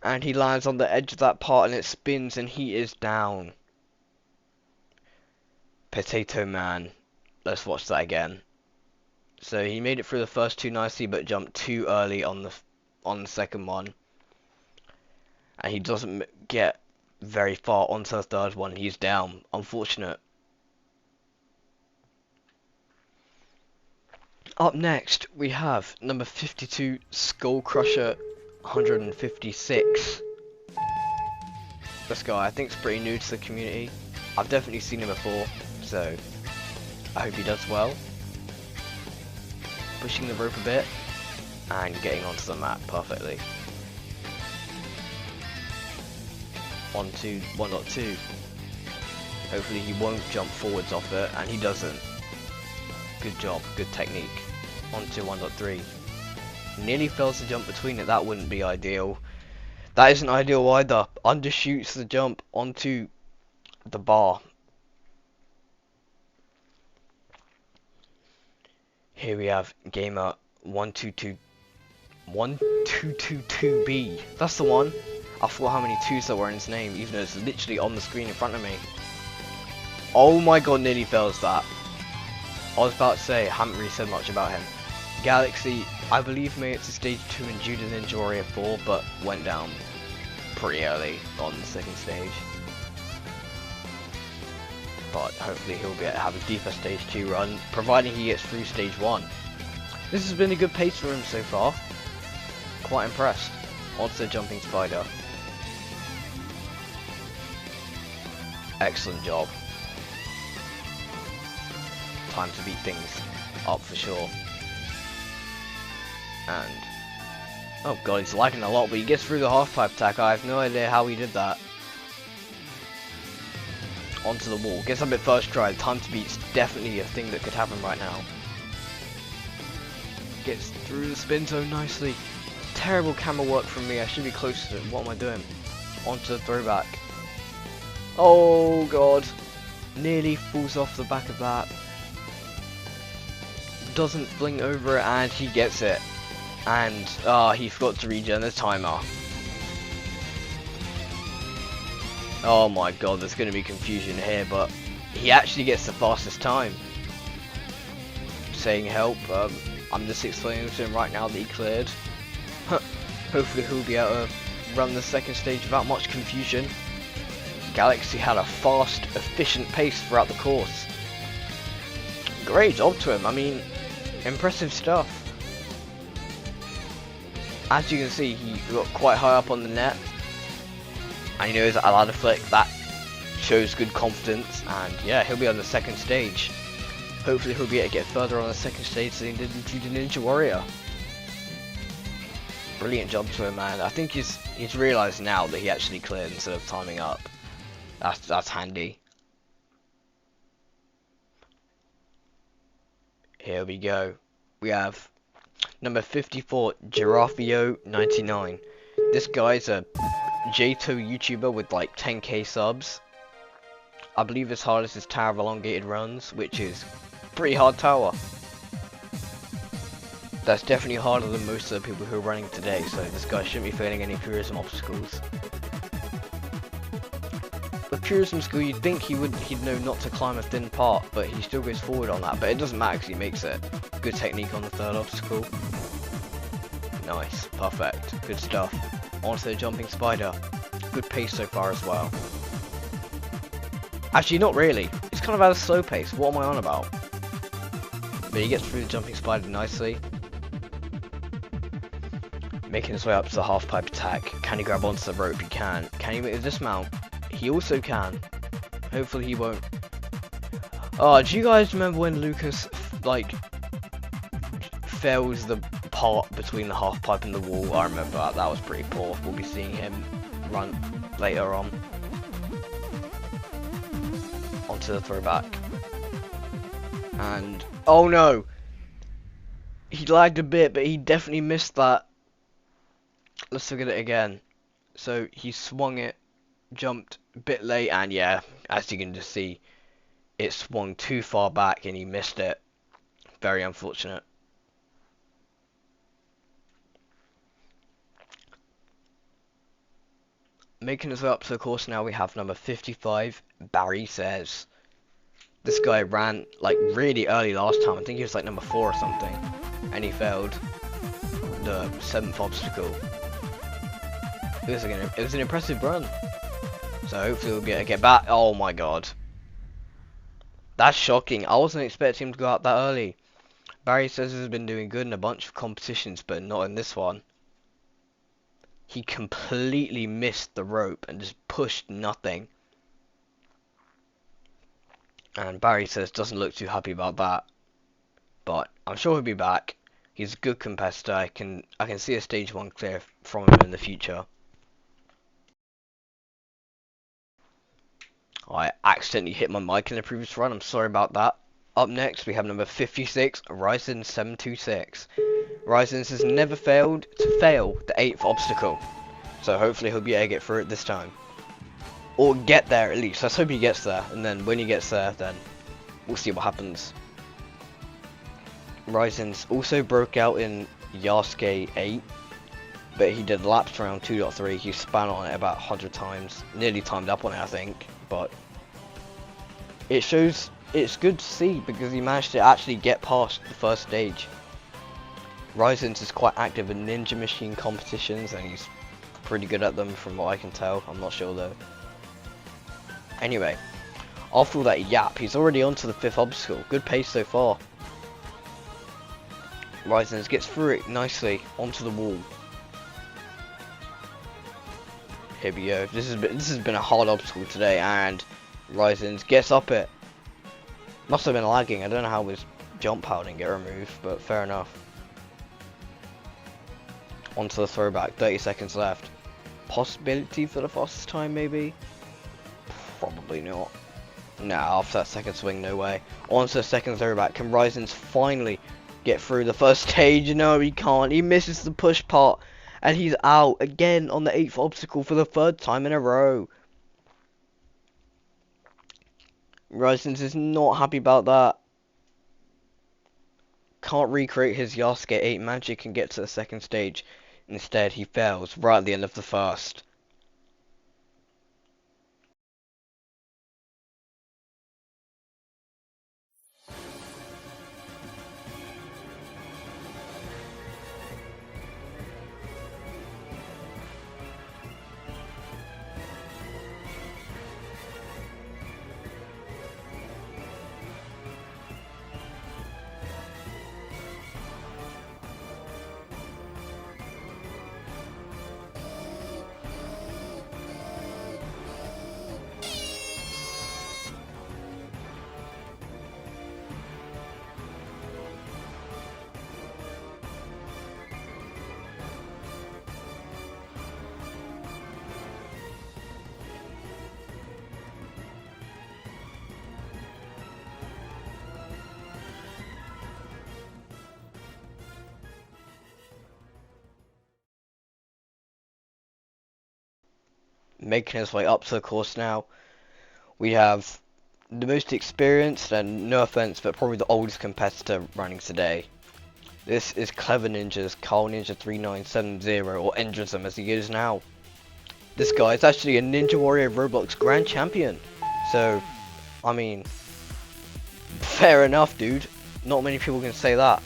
A: And he lands on the edge of that part and it spins and he is down. Potato Man. Let's watch that again. So he made it through the first 2 nicely, but jumped too early on the second one. And he doesn't get very far onto the third one. He's down. Unfortunate. Up next, we have number 52, Skull Crusher 156. This guy, I think, is pretty new to the community. I've definitely seen him before, so I hope he does well. Pushing the rope a bit and getting onto the mat perfectly. Onto 1.2. Hopefully he won't jump forwards off it, and he doesn't. Good job, good technique. Onto 1.3. Nearly fails to jump between it, that wouldn't be ideal. That isn't ideal either. Undershoots the jump onto the bar. Here we have Gamer 1222B. That's the one. I forgot how many 2s there were in his name, even though it's literally on the screen in front of me. Oh my god, nearly fails that. I was about to say, I haven't really said much about him. Galaxy, I believe, made it to stage 2 in Judah Ninja Warrior 4, but went down pretty early on the second stage. But hopefully he'll be able to have a deeper stage 2 run, providing he gets through stage 1. This has been a good pace for him so far. Quite impressed. Onto the jumping spider. Excellent job. Time to beat things up for sure. And oh god, he's lagging a lot, but he gets through the half pipe attack. I have no idea how he did that. Onto the wall, gets up at first try. Time to beat's definitely a thing that could happen right now. Gets through the spin zone nicely. Terrible camera work from me. I should be closer to it. What am I doing? Onto the throwback. Oh god, nearly falls off the back of that. doesn't fling over it, and he gets it. And he forgot to regen the timer. Oh my god, there's going to be confusion here, but he actually gets the fastest time. Saying help, I'm just explaining to him right now that he cleared. Hopefully he'll be able to run the second stage without much confusion. Galaxy had a fast, efficient pace throughout the course. Great job to him, I mean, impressive stuff. As you can see, he got quite high up on the net. And he knows that allowed a flick, that shows good confidence, and yeah, he'll be on the second stage. Hopefully he'll be able to get further on the second stage than he did into the Ninja Warrior. Brilliant job to him, man. I think he's realised now that he actually cleared instead of timing up. That's handy. Here we go. We have number 54, Girafio99. This guy's a J2 YouTuber with like 10k subs. I believe his hardest is Tower of Elongated Runs, which is pretty hard tower. That's definitely harder than most of the people who are running today, so this guy shouldn't be failing any purism obstacles. With purism skill, you'd think he'd know not to climb a thin part, but he still goes forward on that, but it doesn't matter because he makes it. Good technique on the third obstacle. Nice, perfect, good stuff. Onto the jumping spider. Good pace so far as well. Actually, not really. It's kind of at a slow pace. What am I on about? But he gets through the jumping spider nicely. Making his way up to the half pipe attack. Can he grab onto the rope? He can. Can he make a dismount? He also can. Hopefully he won't. Oh, do you guys remember when Lucas, like, fails the part between the half pipe and the wall? I remember that. That was pretty poor. We'll be seeing him run later on. Onto the throwback. And, oh no! He lagged a bit, but he definitely missed that. Let's look at it again. So he swung it, jumped a bit late, and yeah, as you can just see, it swung too far back and he missed it. Very unfortunate. Making his way up to the course now, we have number 55, Barry Says. This guy ran like really early last time. I think he was like number 4 or something, and he failed the 7th obstacle. It was an impressive run. So hopefully we'll be able to get back. Oh my god. That's shocking. I wasn't expecting him to go out that early. Barry Says has been doing good in a bunch of competitions, but not in this one. He completely missed the rope and just pushed nothing. And Barry Says doesn't look too happy about that. But I'm sure he'll be back. He's a good competitor. I can see a stage 1 clear from him in the future. I accidentally hit my mic in the previous run, I'm sorry about that. Up next we have number 56, Ryzen726. Ryzen has never failed to fail the 8th obstacle. So hopefully he'll be able to get through it this time. Or get there at least, let's hope he gets there. And then when he gets there, then we'll see what happens. Ryzen's also broke out in Yasuke 8. But he did laps around 2.3, he span on it about 100 times. Nearly timed up on it, I think. But it shows it's good to see because he managed to actually get past the first stage. Ryzen's is quite active in Ninja Machine competitions and he's pretty good at them from what I can tell. I'm not sure though. Anyway, after all that yap, he's already on to the 5th obstacle. Good pace so far. Ryzen's gets through it nicely onto the wall. Here we go. This has been a hard obstacle today, and Ryzen's gets up it. Must have been lagging. I don't know how his jump power didn't get removed, but fair enough. Onto the throwback. 30 seconds left. Possibility for the fastest time, maybe? Probably not. Nah, after that second swing, no way. Onto the second throwback. Can Ryzen's finally get through the first stage? No, he can't. He misses the push part. And he's out again on the 8th obstacle for the 3rd time in a row. Ryzen's is not happy about that. can't recreate his Yasuke 8 magic and get to the second stage. Instead, he fails right at the end of the first. Making his way up to the course now, we have the most experienced and, no offense, but probably the oldest competitor running today. This is Clever Ninja's Carl Ninja 3970, or Endrism as he is now. This guy is actually a Ninja Warrior Roblox Grand Champion. So, I mean, fair enough, dude. Not many people can say that.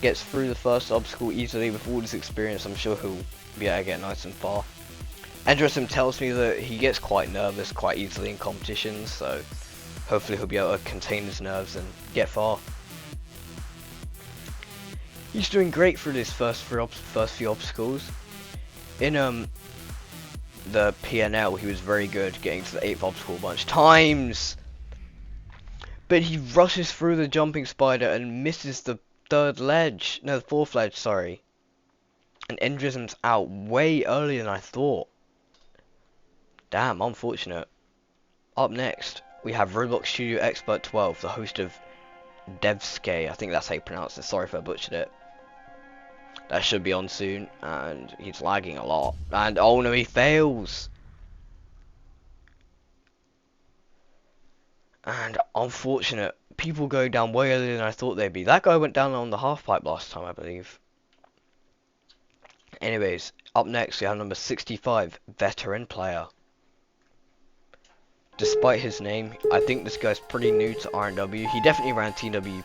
A: Gets through the first obstacle easily with all this experience. I'm sure he'll be able to get nice and far. Endrism tells me that he gets quite nervous quite easily in competitions, so hopefully he'll be able to contain his nerves and get far. He's doing great through his first few obstacles. In the PNL, he was very good getting to the 8th obstacle a bunch of times, but he rushes through the jumping spider and misses the 4th ledge, sorry. And Endrism's out way earlier than I thought. Damn, unfortunate. Up next, we have Roblox Studio Expert 12, the host of Devske. I think that's how you pronounce it. Sorry if I butchered it. That should be on soon, and he's lagging a lot. And oh no, he fails. And unfortunate. People go down way earlier than I thought they'd be. That guy went down on the half pipe last time, I believe. Anyways, up next we have number 65, Veteran Player. Despite his name, I think this guy's pretty new to RNW. He definitely ran TW1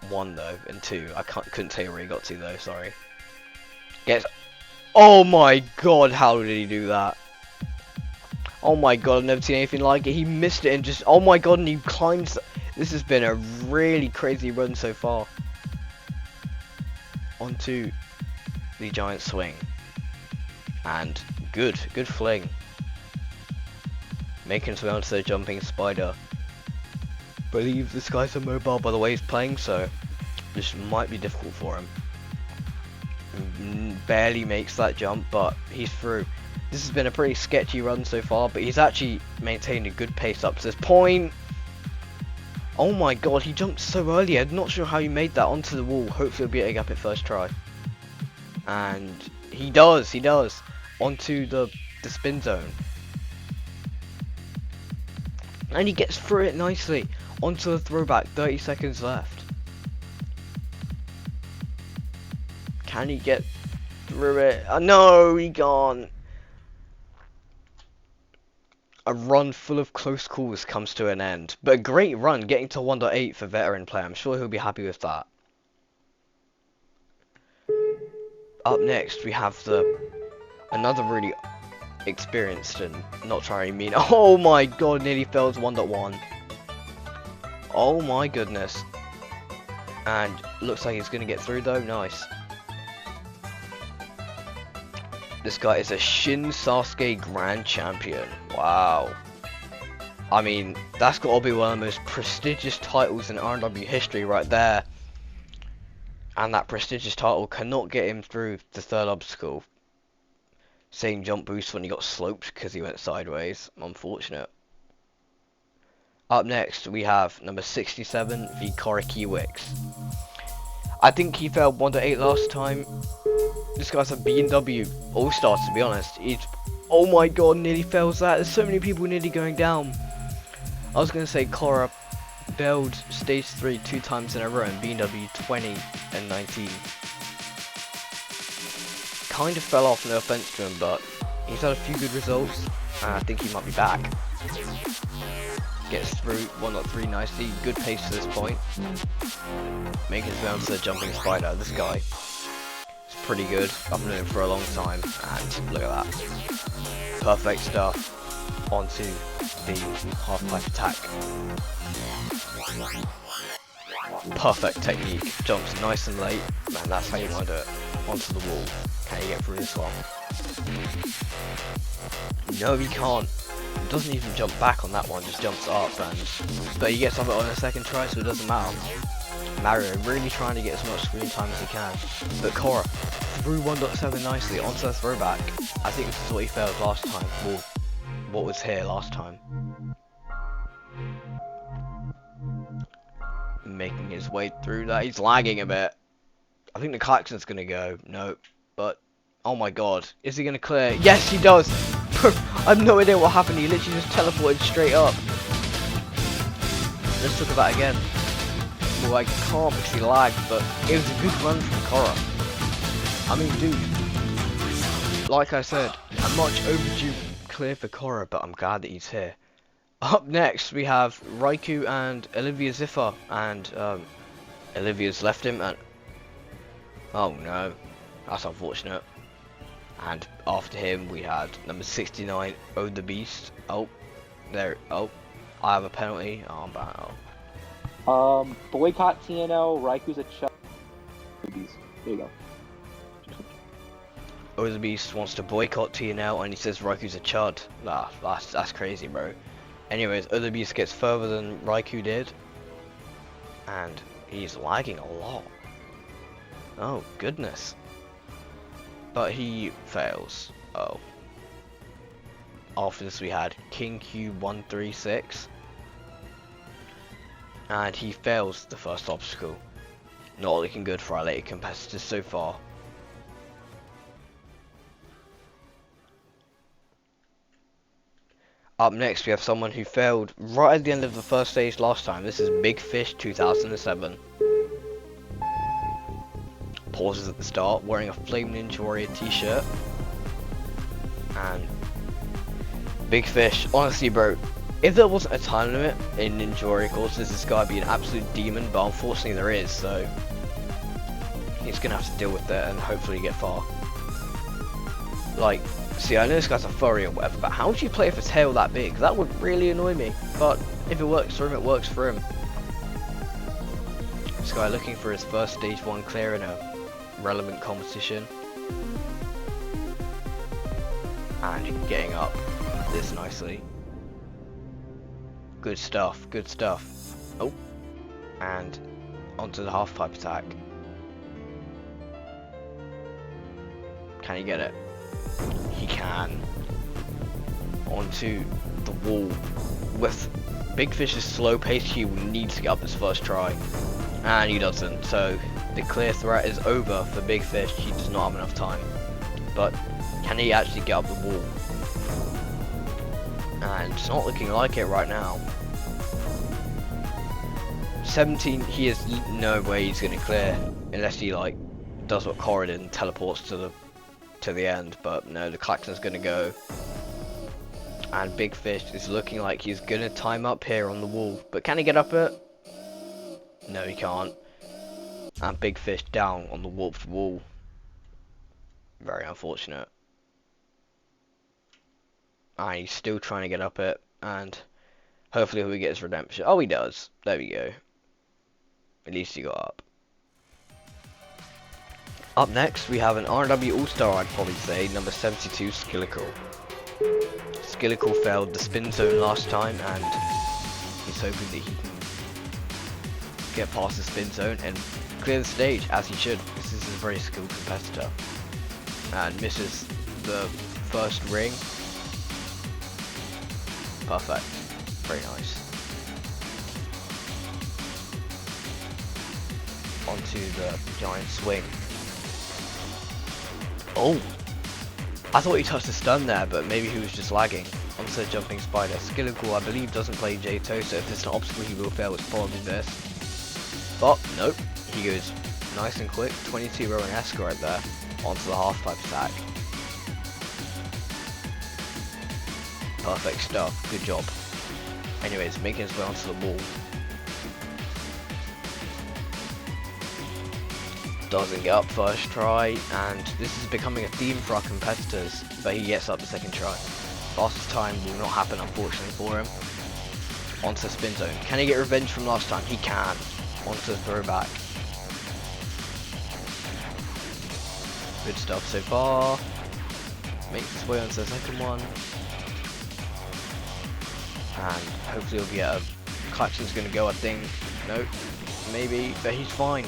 A: though, and 2. I couldn't tell you where he got to though, sorry. Oh my god, how did he do that? Oh my god, I've never seen anything like it. He missed it and just, oh my god, and he climbs. This has been a really crazy run so far. Onto the giant swing. And good fling. Making his way onto the jumping spider. Believe this guy's immobile by the way he's playing, so this might be difficult for him. Barely makes that jump, but he's through. This has been a pretty sketchy run so far, but he's actually maintained a good pace up to this point. Oh my god, he jumped so early. I'm not sure how he made that onto the wall. Hopefully he'll be able to get up at first try. And he does. Onto the spin zone. And he gets through it nicely. Onto the throwback, 30 seconds left. Can he get through it? No, he can't. A run full of close calls comes to an end. But a great run, getting to 1.8 for Veteran Player. I'm sure he'll be happy with that. Up next, we have another really experienced and not trying to mean. Oh my god, nearly fails 1.1. Oh my goodness. And looks like he's going to get through though. Nice. This guy is a Shin Sasuke Grand Champion. Wow. I mean, that's got to be one of the most prestigious titles in RNW history right there. And that prestigious title cannot get him through the 3rd obstacle. Saying jump boost when he got sloped because he went sideways. Unfortunate. Up next, we have number 67, Vikoriki Wix. I think he failed 1.8 last time. This guy's a B&W All-Star, to be honest. Oh my god, nearly fails that. There's so many people nearly going down. I was going to say Cora bailed stage 3 2 times in a row in BW 20 and 19. Kind of fell off, no offense to him, but he's had a few good results, and I think he might be back. Gets through 1.3 nicely, good pace to this point. Making his way onto the jumping spider. This guy is pretty good. I've known him for a long time, and look at that. Perfect stuff. Onto the half-pipe attack. Perfect technique. Jumps nice and late. Man, that's how you want to do it. Onto the wall. Can you get through this one? No, he can't. He doesn't even jump back on that one, just jumps up, but he gets off it on a second try, so it doesn't matter. Mario really trying to get as much screen time as he can. But Korra threw 1.7 nicely onto the throwback. I think this is what he failed last time. Well, what was here last time. Making his way through that. He's lagging a bit. I think the klaxon's gonna go. Nope. But oh my god, is he gonna clear? Yes, he does. I have no idea what happened. He literally just teleported straight up. Let's look at that again. Well, I can't because he lagged, but it was a good run from Korra. I mean, dude, like I said, a much overdue clear for Korra, but I'm glad that he's here. Up next, we have Raikou and Olivia Ziffer, and Olivia's left him, and oh no, that's unfortunate. And after him, we had number 69, Oh the Beast. Oh, there. Oh, I have a penalty. Oh, I'm bad. Oh.
E: Boycott TNL. Raiku's a chud. There you go.
A: Oh the Beast wants to boycott TNL, and he says Raiku's a chud. Nah, that's crazy, bro. Anyways, Oh the Beast gets further than Raikou did, and he's lagging a lot. Oh goodness. But he fails. Oh. After this we had King Q136. And he fails the first obstacle. Not looking good for our later competitors so far. Up next we have someone who failed right at the end of the first stage last time. This is Big Fish 2007. Pauses at the start, wearing a Flame Ninja Warrior t-shirt. And Big Fish, honestly bro, if there wasn't a time limit in Ninja Warrior courses, this guy would be an absolute demon, but unfortunately there is, so he's gonna have to deal with it and hopefully get far. Like, see, I know this guy's a furry or whatever, but how would you play with a tail that big? That would really annoy me, but if it works for him, it works for him. This guy looking for his first stage 1 clear in a relevant competition, and getting up this nicely. Good stuff, good stuff. Oh, and onto the half pipe attack. Can he get it? He can. Onto the wall. With Big Fish's slow pace, he will need to get up his first try, and he doesn't, so the clear threat is over for Big Fish. He does not have enough time. But can he actually get up the wall? And it's not looking like it right now. 17, he has no way he's gonna clear unless he like does what Korra did and teleports to the end. But no, the klaxon's gonna go. And Big Fish is looking like he's gonna time up here on the wall. But can he get up it? No, he can't. And Big Fish down on the warped wall. Very unfortunate. And he's still trying to get up it, and hopefully he'll get his redemption. Oh, he does. There we go. At least he got up. Up next, we have an RW All-Star, I'd probably say, number 72, Skillical. Skillical failed the spin zone last time, and he's hoping that he can get past the spin zone and clear the stage, as he should. This is a very skilled competitor. And misses the first ring. Perfect. Very nice. Onto the giant swing. Oh! I thought he touched the stun there, but maybe he was just lagging. onto the jumping spider. Skilligal, I believe, doesn't play J-To, so if there's an obstacle he will fail, it's probably this. But, nope. He goes nice and quick. 22 row and Esker right there. Onto the half-pipe attack. Perfect stuff. Good job. Anyways, making his way onto the wall. Doesn't get up first try, and this is becoming a theme for our competitors, but he gets up the second try. Fastest time will not happen, unfortunately for him. Onto the spin zone. Can he get revenge from last time? He can. Onto the throwback. Good stuff so far. Makes his way onto the second one. And hopefully he'll get a collection's gonna go, I think. Nope. Maybe, but he's fine.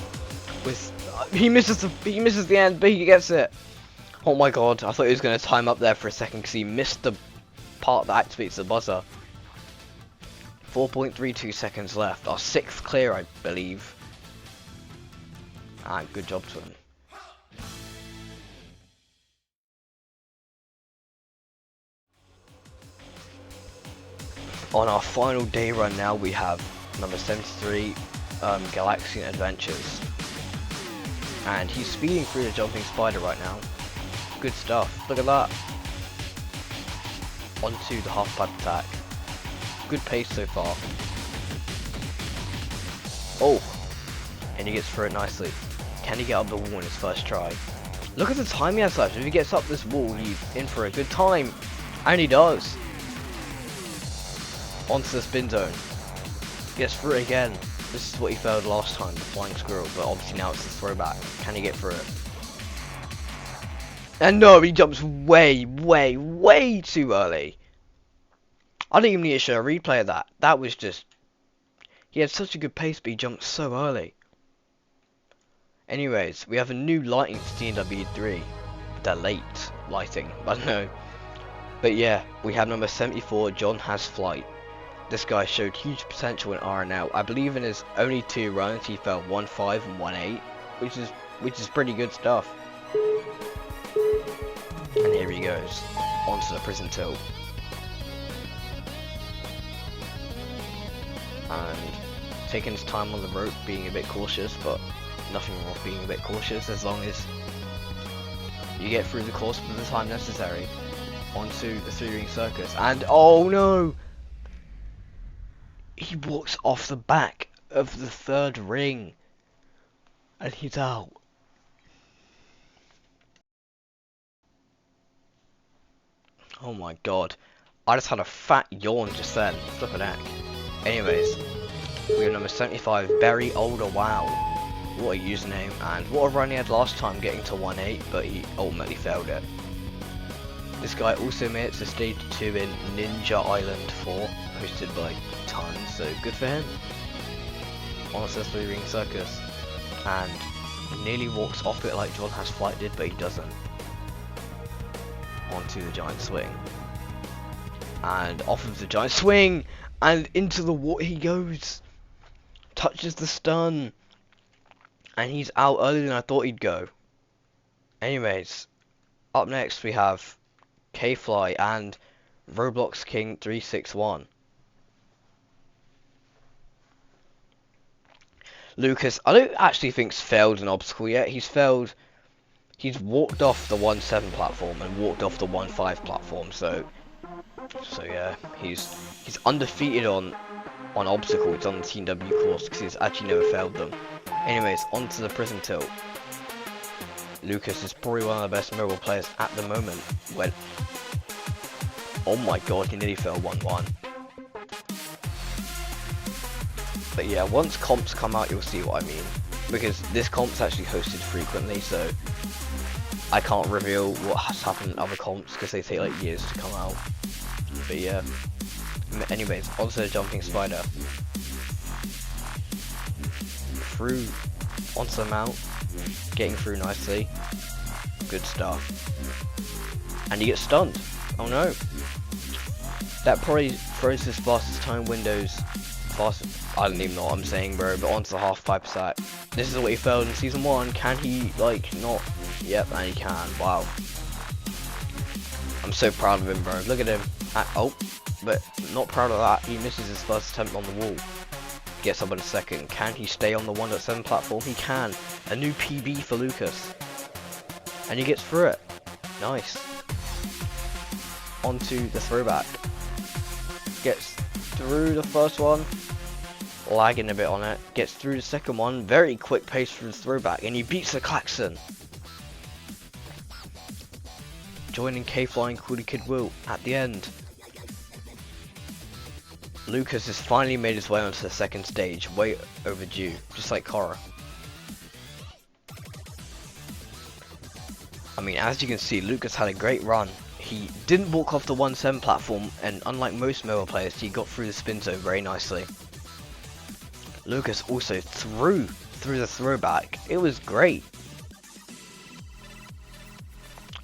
A: He misses the end, but he gets it. Oh my god, I thought he was gonna time up there for a second because he missed the part that activates the buzzer. 4.32 seconds left. Our 6th clear, I believe. Ah, good job to him. On our final day run now, we have number 73, Galaxian Adventures. And he's speeding through the jumping spider right now. Good stuff. Look at that. Onto the half-pipe attack. Good pace so far. Oh! And he gets through it nicely. Can he get up the wall in his first try? Look at the time he has left. If he gets up this wall, he's in for a good time. And he does. Onto the spin zone. Gets through it again. This is what he failed last time, the flying squirrel, but obviously now it's the throwback. Can he get through it? And no, he jumps way too early. I didn't even need to show a replay of that. That was just... He had such a good pace, but he jumped so early. Anyways, we have a new lighting to TNW3. They're late lighting, I don't know. But yeah, we have number 74, John Has Flight. This guy showed huge potential in RNL. I believe in his only 2 runs he fell 1.5 and 1.8, which is pretty good stuff. And here he goes, onto the prison tilt. And taking his time on the rope, being a bit cautious, but nothing wrong with being a bit cautious as long as you get through the course for the time necessary. Onto the 3-ring circus, and oh no! He walks off the back of the 3rd ring, and he's out. Oh my god, I just had a fat yawn just then. Flip an egg. Anyways, we have number 75, Berry Older Wow. What a username, and what a run he had last time getting to 1.8, but he ultimately failed it. This guy also made it to stage 2 in Ninja Island 4, hosted by Tons, so good for him. Onto the 3-ring circus, and nearly walks off it like John Has Flight did, but he doesn't. Onto the giant swing, and off of the giant swing, and into the water he goes. Touches the stun, and he's out earlier than I thought he'd go. Anyways, up next we have K-Fly and Roblox King 361. Lucas, I don't actually think's failed an obstacle yet. He's walked off the 1.7 platform and walked off the 1.5 platform, so yeah, he's undefeated on obstacles on the TW course because he's actually never failed them. Anyways, onto the prison tilt. Lucas is probably one of the best mobile players at the moment. Oh my god, he nearly fell 1-1. But yeah, once comps come out, you'll see what I mean. Because this comp's actually hosted frequently, so I can't reveal what has happened in other comps because they take like years to come out. But yeah. Anyways, onto the jumping spider. Through onto the mount. Getting through nicely. Good stuff. And he gets stunned. Oh no. That probably throws his fastest time windows. I don't even know what I'm saying, bro, but onto the half-pipe attack. This is what he failed in season 1. Can he, like, not? Yep, and he can. Wow. I'm so proud of him, bro. Look at him. Oh, but not proud of that. He misses his first attempt on the wall. Gets up in a second. Can he stay on the 1.7 platform? He can. A new PB for Lucas. And he gets through it. Nice. Onto the throwback. Gets through the first one. Lagging a bit on it. Gets through the second one. Very quick pace for the throwback. And he beats the klaxon. Joining K-Flying Coolie Kid Will at the end. Lucas has finally made his way onto the second stage, way overdue, just like Cora. I mean, as you can see, Lucas had a great run. He didn't walk off the 1.7 platform, and unlike most mobile players, he got through the spin zone very nicely. Lucas also threw the throwback. It was great.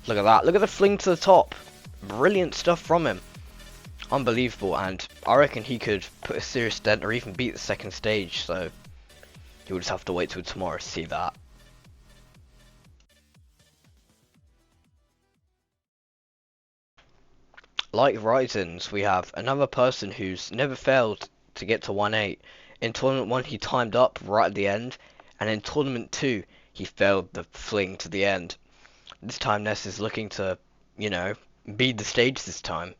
A: Look at that. Look at the fling to the top. Brilliant stuff from him. Unbelievable, and I reckon he could put a serious dent or even beat the second stage, so you'll just have to wait till tomorrow to see that. Like Ryzen's, we have another person who's never failed to get to 1.8. In Tournament 1 he timed up right at the end, and in Tournament 2 he failed the fling to the end. This time Ness is looking to, you know, beat the stage this time.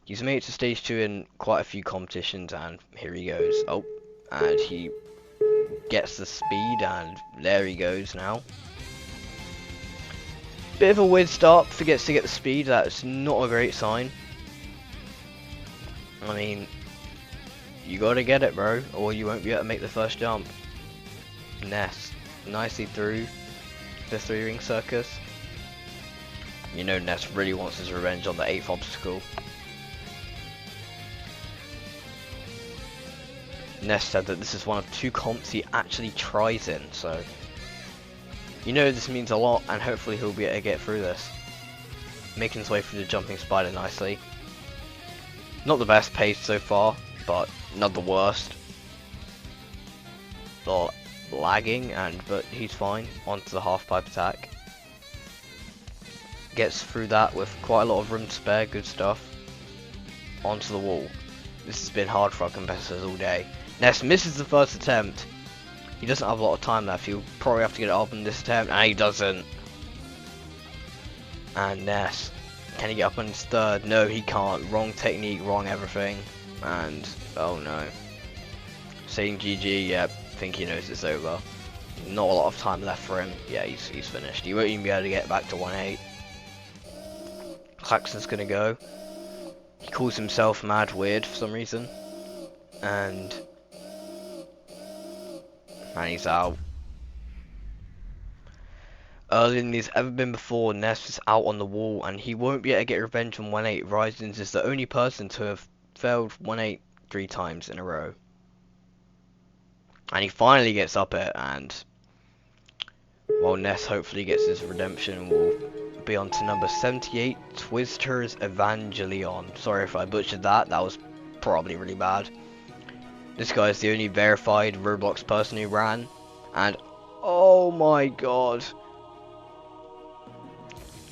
A: He's made it to stage 2 in quite a few competitions, and here he goes. Oh, and he gets the speed, and there he goes now. Bit of a weird start, forgets to get the speed. That's not a great sign. I mean, you gotta get it, bro, or you won't be able to make the first jump. Ness nicely through the 3-ring circus. You know Ness really wants his revenge on the 8th obstacle. Ness said that this is one of 2 comps he actually tries in, so you know this means a lot, and hopefully he'll be able to get through this. Making his way through the jumping spider nicely. Not the best pace so far, but not the worst. Not lagging, but he's fine. Onto the half pipe attack. Gets through that with quite a lot of room to spare, good stuff. Onto the wall. This has been hard for our competitors all day. Ness misses the first attempt. He doesn't have a lot of time left. He'll probably have to get it up in this attempt, and he doesn't. And Ness, can he get up on his third? No, he can't. Wrong technique, wrong everything. And, oh no. Saying GG, yeah, think he knows it's over. Not a lot of time left for him. Yeah, he's finished. He won't even be able to get back to 1.8. Klaxon's gonna go. He calls himself Mad Weird for some reason. And he's out. Earlier than he's ever been before, Ness is out on the wall, and he won't be able to get revenge on 1.8. Ryzen's is the only person to have failed 1.8 3 times in a row. And he finally gets up it, and while Ness hopefully gets his redemption, we'll be on to number 78, Twister's Evangelion. Sorry if I butchered that, that was probably really bad. This guy is the only verified Roblox person who ran, and oh my god,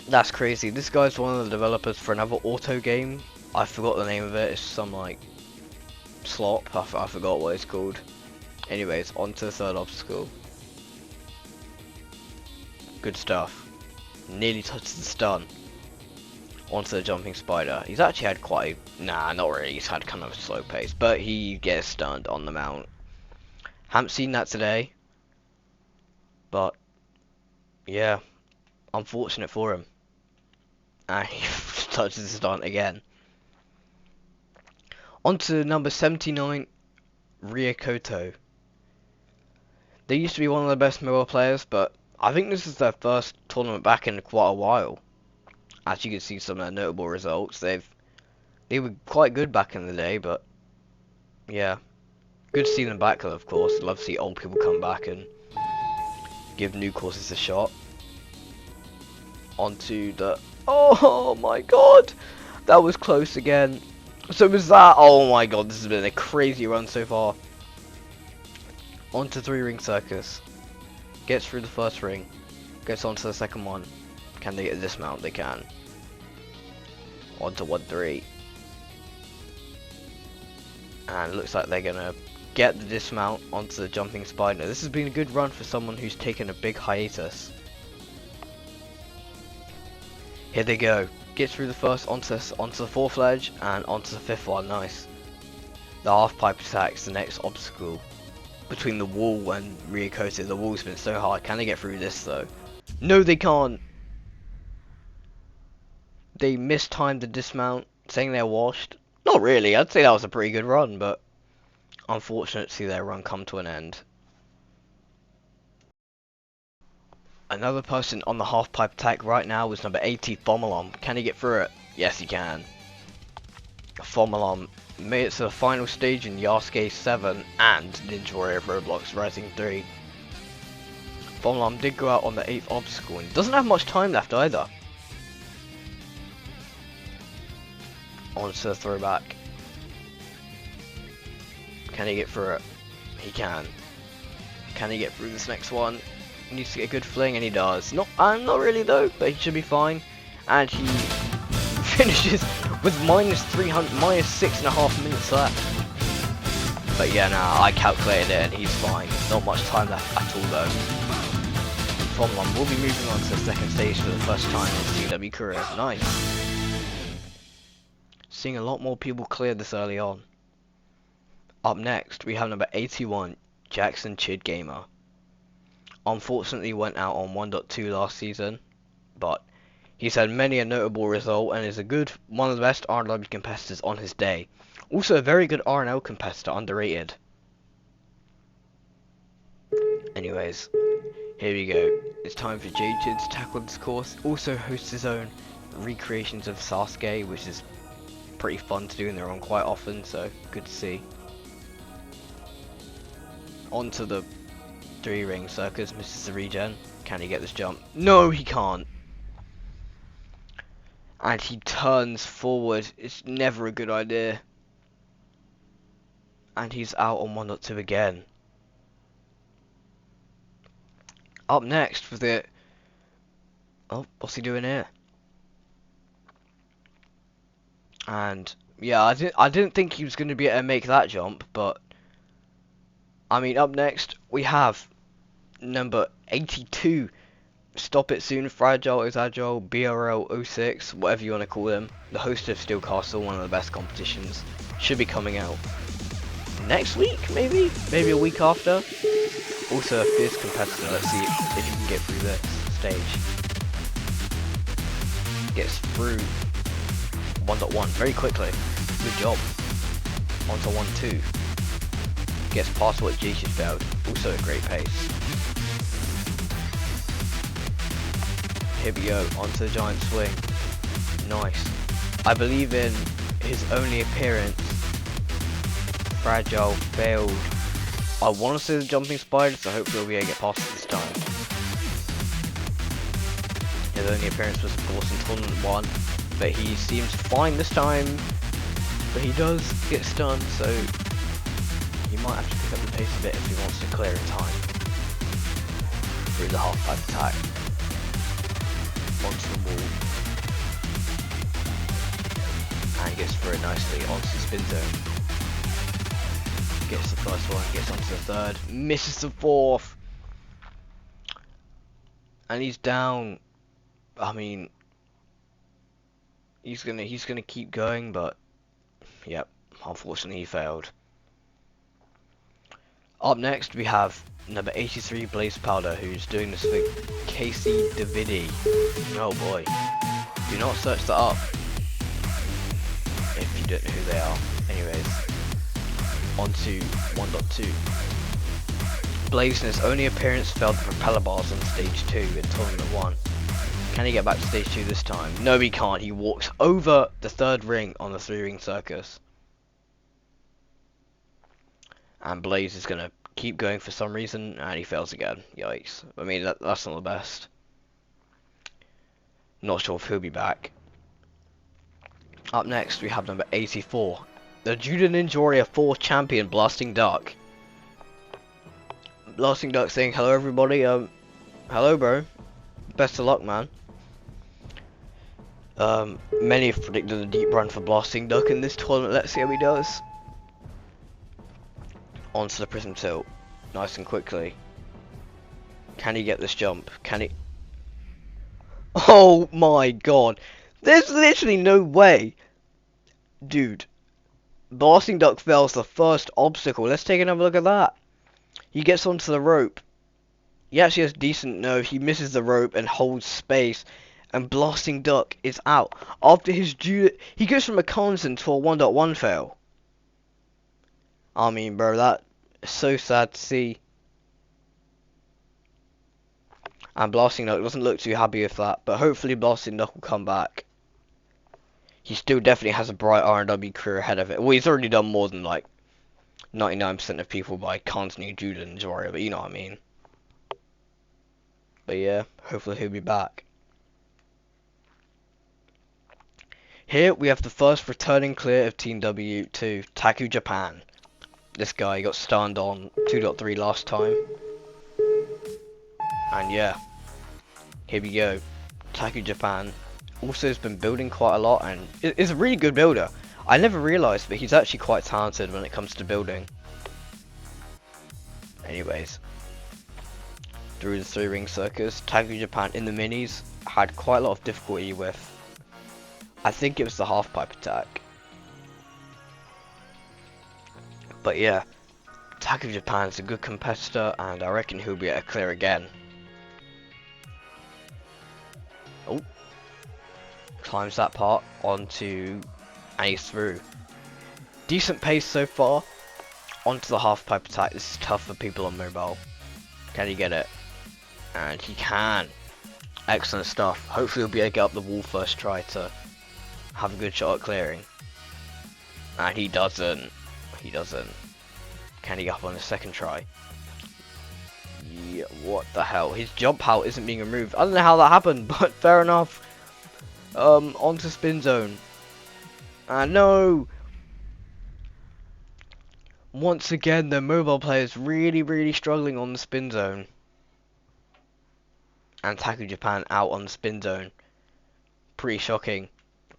A: that's crazy. This guy's one of the developers for another auto game. I forgot the name of it. It's some like slop. I forgot what it's called. Anyways, on to the third obstacle. Good stuff. Nearly touched the stun. Onto the jumping spider. He's actually had quite a, nah, not really, he's had kind of a slow pace, but he gets stunned on the mount. Haven't seen that today, but yeah, unfortunate for him. And he touches the stun again. Onto number 79, Ryokoto. They used to be one of the best mobile players, but I think this is their first tournament back in quite a while. As you can see some of their notable results, they were quite good back in the day, but yeah, good to see them back though, of course. Love to see old people come back and give new courses a shot. Onto the, oh my god, that was close again. So was that, oh my god, this has been a crazy run so far. Onto 3-ring circus, gets through the first ring, gets onto the second one. Can they get a dismount? They can. On to 1-3. And it looks like they're gonna get the dismount onto the jumping spider. This has been a good run for someone who's taken a big hiatus. Here they go. Gets through the first onto the fourth ledge and onto the fifth one. Nice. The half pipe attack's the next obstacle between the wall and Ryukoto. The wall's been so hard. Can they get through this though? No, they can't. They mistimed the dismount, saying they're washed. Not really. I'd say that was a pretty good run, but unfortunate to see their run come to an end. Another person on the half pipe attack right now was number 80, Fomalom. Can he get through it? Yes, he can. Fomalom made it to the final stage in Yasuke 7 and Ninja Warrior ROBLOX Rising 3. Fomalom did go out on the 8th obstacle and doesn't have much time left either. Onto the throwback. Can he get through it? He can. Can he get through this next one? He needs to get a good fling, and he does. Not really though, but he should be fine. And he finishes with minus 6.5 minutes left. But yeah, nah, I calculated it, and he's fine. Not much time left at all though. Fomalom will be moving on to the second stage for the first time in CW career. Nice. Seeing a lot more people clear this early on. Up next, we have number 81, Jackson Chid Gamer. Unfortunately went out on 1.2 last season, but he's had many a notable result and is one of the best RLW competitors on his day. Also a very good RNL competitor, underrated. Anyways, here we go. It's time for J-Chid to tackle this course. Also hosts his own recreations of Sasuke, which is pretty fun to do, and they're on quite often, so good to see. Onto the 3-ring circus, misses the regen. Can he get this jump? No, he can't. And he turns forward. It's never a good idea. And he's out on 1.2 again. Up next with it. Oh, what's he doing here? And yeah, I didn't think he was going to be able to make that jump, but I mean, up next we have number 82, Stop It Soon, Fragile is Agile, BRL 06, whatever you want to call him, the host of Steel Castle, one of the best competitions. Should be coming out next week, maybe a week after. Also a fierce competitor. Let's see if he can get through this stage. Gets through 1.1 very quickly. Good job. Onto 1.2. Gets past what J-Chid failed. Also a great pace. Here we go. Onto the giant swing. Nice. I believe in his only appearance, Fragile failed. I want to see the jumping spider, so hopefully we'll be able to get past it this time. His only appearance was of course in Tournament 1, but he seems fine this time. But he does get stunned, so he might have to pick up the pace a bit if he wants to clear in time. Through the half pipe attack. Onto the wall. And gets through it nicely onto the spin zone. Gets the first one, gets onto the third, misses the fourth. And he's down. I mean, he's gonna keep going, but yep, unfortunately he failed. Up next we have number 83, Blaze Powder, who's doing this for Casey Davidi. Oh boy. Do not search that up if you don't know who they are. Anyways, onto 1.2. Blaze in his only appearance failed the propeller bars on stage 2 in Tournament 1. Can he get back to stage 2 this time? No, he can't. He walks over the third ring on the 3-ring circus. And Blaze is going to keep going for some reason, and he fails again. Yikes. I mean, that's not the best. Not sure if he'll be back. Up next, we have number 84. The Judo Ninja Warrior 4 champion, Blasting Duck. Blasting Duck saying, hello everybody, hello bro. Best of luck, man. Many have predicted a deep run for Blasting Duck in this tournament. Let's see how he does. Onto the prism tilt, nice and quickly. Can he get this jump? Can he? Oh my god, there's literally no way, dude. Blasting Duck fails the first obstacle. Let's take another look at that. He gets onto the rope. He actually has decent nerve. He misses the rope and holds space, and Blasting Duck is out after his he goes from a constant to a 1.1 fail. I mean, bro, that's so sad to see. And Blasting Duck doesn't look too happy with that, but hopefully Blasting Duck will come back. He still definitely has a bright R&W career ahead of it. Well, he's already done more than like 99% of people by continuing Judah and Jorah, but you know what I mean. But yeah, hopefully he'll be back. Here we have the first returning clear of Team W to Taku Japan. This guy got stunned on 2.3 last time. And yeah, here we go. Taku Japan also has been building quite a lot and is a really good builder. I never realised, but he's actually quite talented when it comes to building. Anyways, through the 3-ring circus, Taku Japan in the minis had quite a lot of difficulty with, I think it was the half pipe attack. But yeah, Taku Japan is a good competitor and I reckon he'll be able to clear again. Oh, climbs that part onto, and he's through. Decent pace so far. Onto the half pipe attack. This is tough for people on mobile. Can he get it? And he can. Excellent stuff. Hopefully he'll be able to get up the wall first try to have a good shot at clearing. And he doesn't. He doesn't. Can he get up on the second try? Yeah, what the hell? His jump out isn't being removed. I don't know how that happened, but fair enough. Onto spin zone. No! Once again, the mobile player is really struggling on the spin zone. And Taku Japan out on the spin zone. Pretty shocking,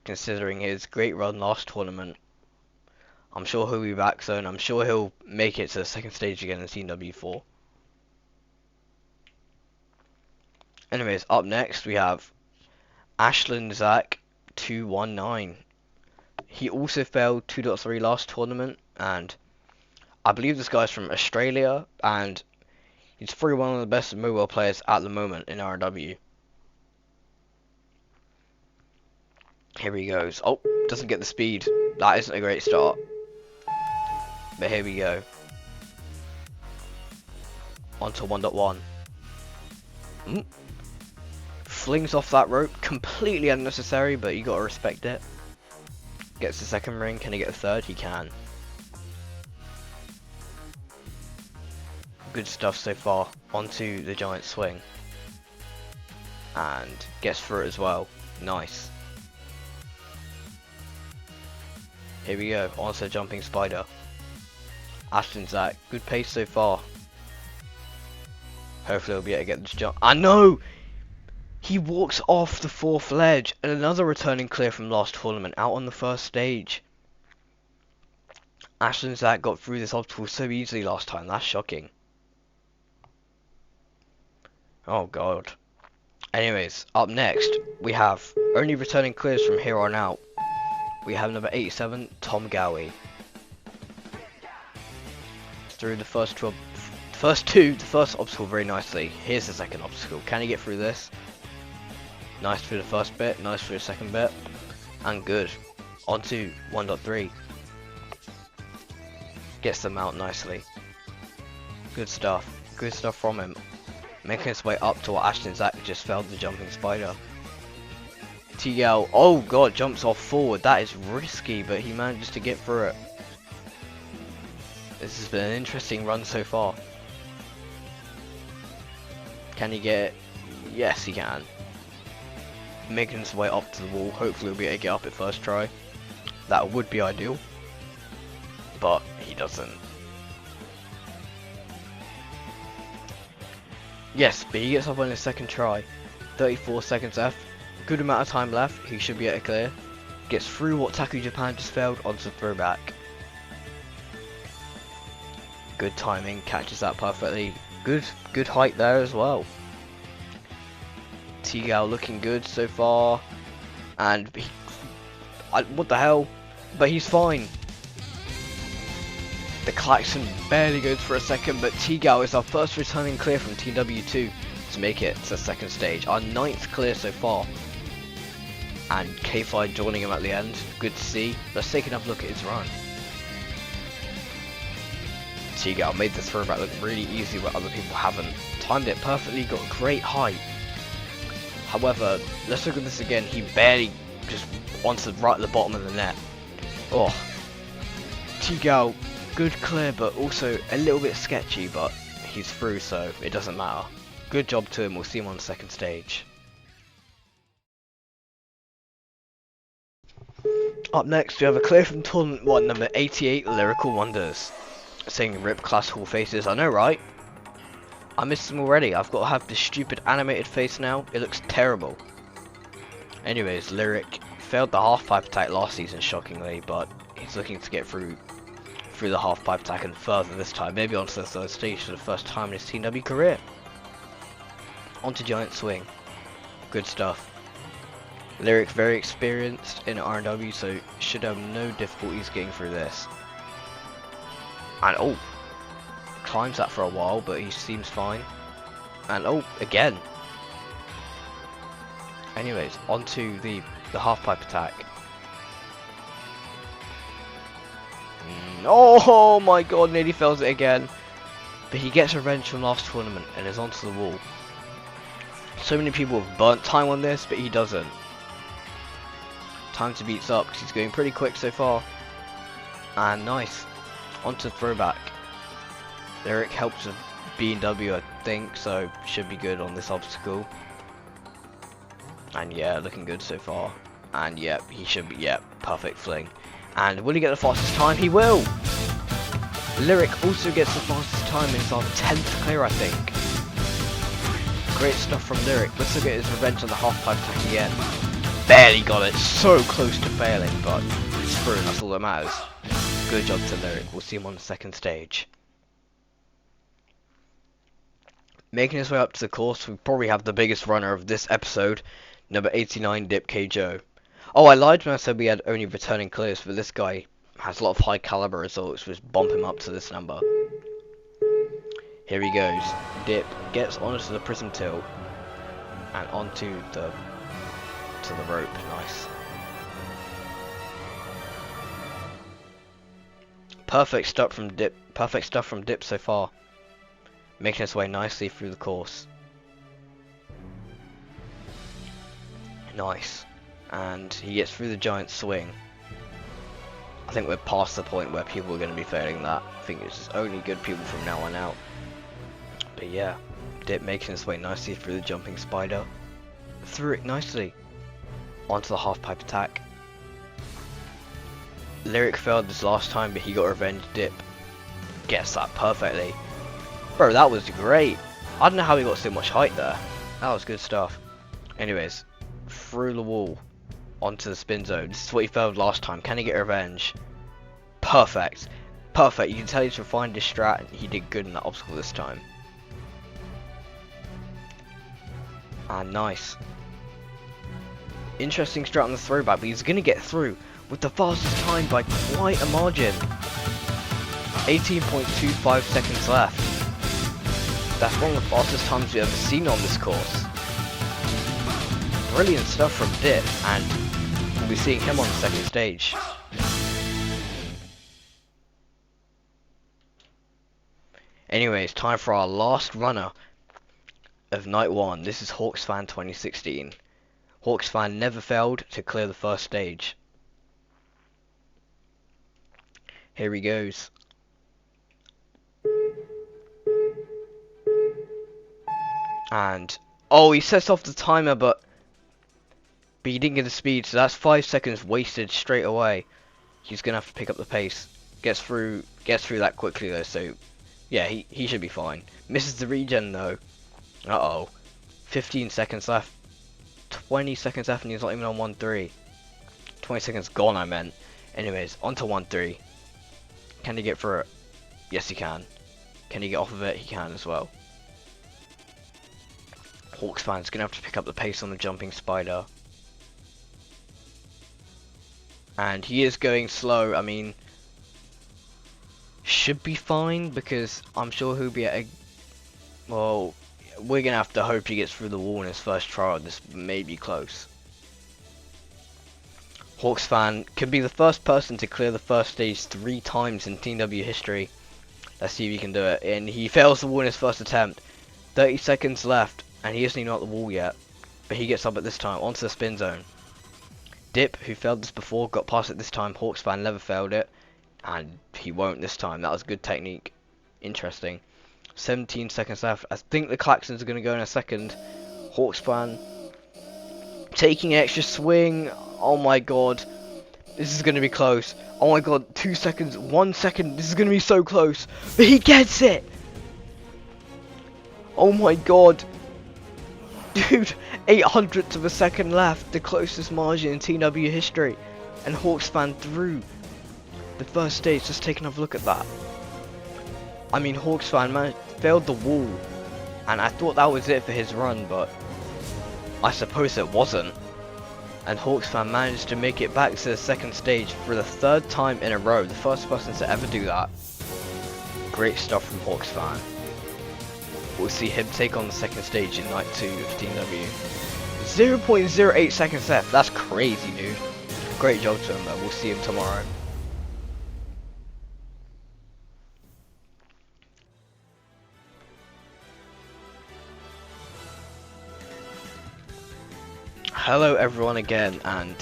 A: considering his great run last tournament. I'm sure he'll be back soon. I'm sure he'll make it to the second stage again in CW4. Anyways, up next we have Ashlyn Zach 219. He also failed 2.3 last tournament, and I believe this guy's from Australia, and he's probably one of the best mobile players at the moment in RW. Here he goes. Oh, doesn't get the speed. That isn't a great start. But here we go. Onto 1.1. Flings off that rope. Completely unnecessary, but you gotta respect it. Gets the second ring. Can he get the third? He can. Good stuff so far. Onto the giant swing. And gets through it as well. Nice. Here we go. Onto the jumping spider. Ashton Zach. Good pace so far. Hopefully he'll be able to get this jump. I know! He walks off the fourth ledge. And another returning clear from last tournament. Out on the first stage. Ashton Zach got through this obstacle so easily last time. That's shocking. Oh god. Anyways, up next, we have only returning clears from here on out. We have number 87, Tom Gowie. Through the first obstacle very nicely. Here's the second obstacle. Can he get through this? Nice through the first bit, nice through the second bit. And good. Onto 1.3. Gets them out nicely. Good stuff. Good stuff from him. Making his way up to what Ashton Zach just failed the jumping spider. TL, oh god, jumps off forward. That is risky, but he manages to get through it. This has been an interesting run so far. Can he get it? Yes, he can. Making his way up to the wall. Hopefully he'll be able to get up at first try. That would be ideal. But he doesn't. Yes, but he gets up on his second try. 34 seconds left. good amount of time left. He should be able to clear. Gets through what Taku Japan just failed onto throwback. Good timing, catches that perfectly. Good height there as well. T-Gal looking good so far. And what the hell? But he's fine. The klaxon barely goes for a second, but T-Gal is our first returning clear from TW2 to make it to the second stage. Our 9th clear so far. And K-Fly joining him at the end. Good to see. Let's take another look at his run. T-Gal made this throwback look really easy where other people haven't. Timed it perfectly, got great height. However, let's look at this again. He barely just onto right at the bottom of the net. Oh, T-Gal, good clear, but also a little bit sketchy, but he's through, so it doesn't matter. Good job to him. We'll see him on the second stage. Up next, we have a clear from Tournament 1, number 88, Lyrical Wonders. Saying rip classical faces, I know, right? I missed them already. I've got to have this stupid animated face now. It looks terrible. Anyways, Lyric failed the half-pipe attack last season, shockingly, but he's looking to get through the half-pipe attack and further this time. Maybe onto the third stage for the first time in his TW career. Onto Giant Swing. Good stuff. Lyric very experienced in R&W, so should have no difficulties getting through this. And oh, climbs that for a while, but he seems fine. And oh, again. Anyways, onto the half-pipe attack. Oh my god, nearly fails it again. But he gets revenge from last tournament and is onto the wall. So many people have burnt time on this, but he doesn't. Time to beats up because he's going pretty quick so far. And nice. Onto throwback. Lyric helps with B&W, I think, so should be good on this obstacle. And yeah, looking good so far. And yep, he should be, yep, perfect fling. And will he get the fastest time? He will! Lyric also gets the fastest time and it's our 10th clear, I think. Great stuff from Lyric. Let's look at his revenge on the half-pipe attack again. Barely got it, so close to failing, but it's through and that's all that matters. Good job to Lyric. We'll see him on the second stage. Making his way up to the course, we probably have the biggest runner of this episode, number 89, Dip K-Joe. Oh, I lied when I said we had only returning clears, but this guy has a lot of high caliber results, which bump him up to this number. Here he goes. Dip gets onto the prism till and onto the rope. Nice. Perfect stuff from Dip. Perfect stuff from Dip so far. Making his way nicely through the course. Nice. And he gets through the giant swing. I think we're past the point where people are going to be failing that. I think it's just only good people from now on out. But yeah, Dip making his way nicely through the jumping spider. Through it nicely. Onto the half-pipe attack. Lyric failed this last time, but he got revenge. Dip gets that perfectly. Bro, that was great. I don't know how he got so much height there. That was good stuff. Anyways, through the wall. Onto the spin zone. This is what he failed last time. Can he get revenge? Perfect. Perfect. You can tell he's refined his strat and he did good in that obstacle this time. And nice. Interesting strat on the throwback, but he's going to get through with the fastest time by quite a margin. 18.25 seconds left. That's one of the fastest times we've ever seen on this course. Brilliant stuff from Dip, and we'll be seeing him on the second stage. Anyways, time for our last runner of night one. This is Hawksfan 2016. Hawksfan never failed to clear the first stage. Here he goes. And oh, he sets off the timer, but he didn't get the speed, so that's 5 seconds wasted straight away. He's gonna have to pick up the pace. Gets through that quickly though, so yeah, he should be fine. Misses the regen though. Uh oh. 15 seconds left. 20 seconds left and he's not even on 1-3. 20 seconds gone, I meant. Anyways, on to 1-3. Can he get through it? Yes, he can. Can he get off of it? He can as well. Hawks fan's gonna have to pick up the pace on the jumping spider. And he is going slow. I mean, should be fine because I'm sure he'll be at a... Well, we're gonna have to hope he gets through the wall in his first trial. This may be close. Hawks fan could be the first person to clear the first stage 3 times in Team W history. Let's see if he can do it. And he fails the wall in his first attempt. 30 seconds left, and he isn't even at the wall yet. But he gets up at this time, onto the spin zone. Dip, who failed this before, got past it this time. Hawks fan never failed it, and he won't this time. That was good technique. Interesting. 17 seconds left. I think the klaxons are going to go in a second. Hawks fan taking an extra swing. Oh my god. This is going to be close. Oh my god. 2 seconds. 1 second. This is going to be so close. But he gets it. Oh my god. Dude. 800ths of a second left. The closest margin in TW history. And Hawks fan through the first stage. Just take another look at that. I mean, Hawks fan failed the wall. And I thought that was it for his run. But I suppose it wasn't. And Hawks fan managed to make it back to the second stage for the 3rd time in a row. The first person to ever do that. Great stuff from Hawks fan. We'll see him take on the second stage in night 2 of Team W. 0.08 seconds left. That's crazy, dude. Great job to him though. We'll see him tomorrow. Hello everyone again, and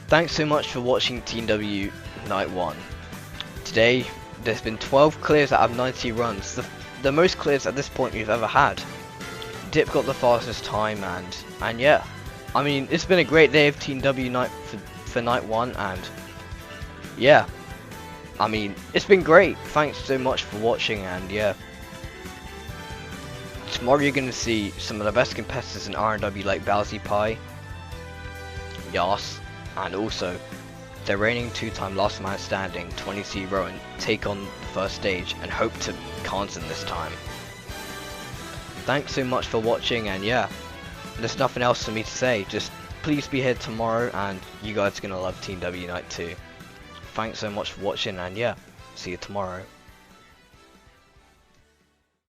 A: thanks so much for watching Team W Night 1. Today, there's been 12 clears out of 90 runs, the most clears at this point we've ever had. Dip got the fastest time, and yeah, I mean, it's been a great day of Team W night for Night 1, and yeah, I mean, it's been great. Thanks so much for watching, and yeah. Tomorrow you're going to see some of the best competitors in R&W like Bowsy Pie, Yas, and also the reigning 2-time last man standing 20C Rowan take on the first stage and hope to Kansan this time. Thanks so much for watching, and yeah, there's nothing else for me to say. Just please be here tomorrow, and you guys are gonna love Team W Night 2. Thanks so much for watching, and yeah, see you tomorrow.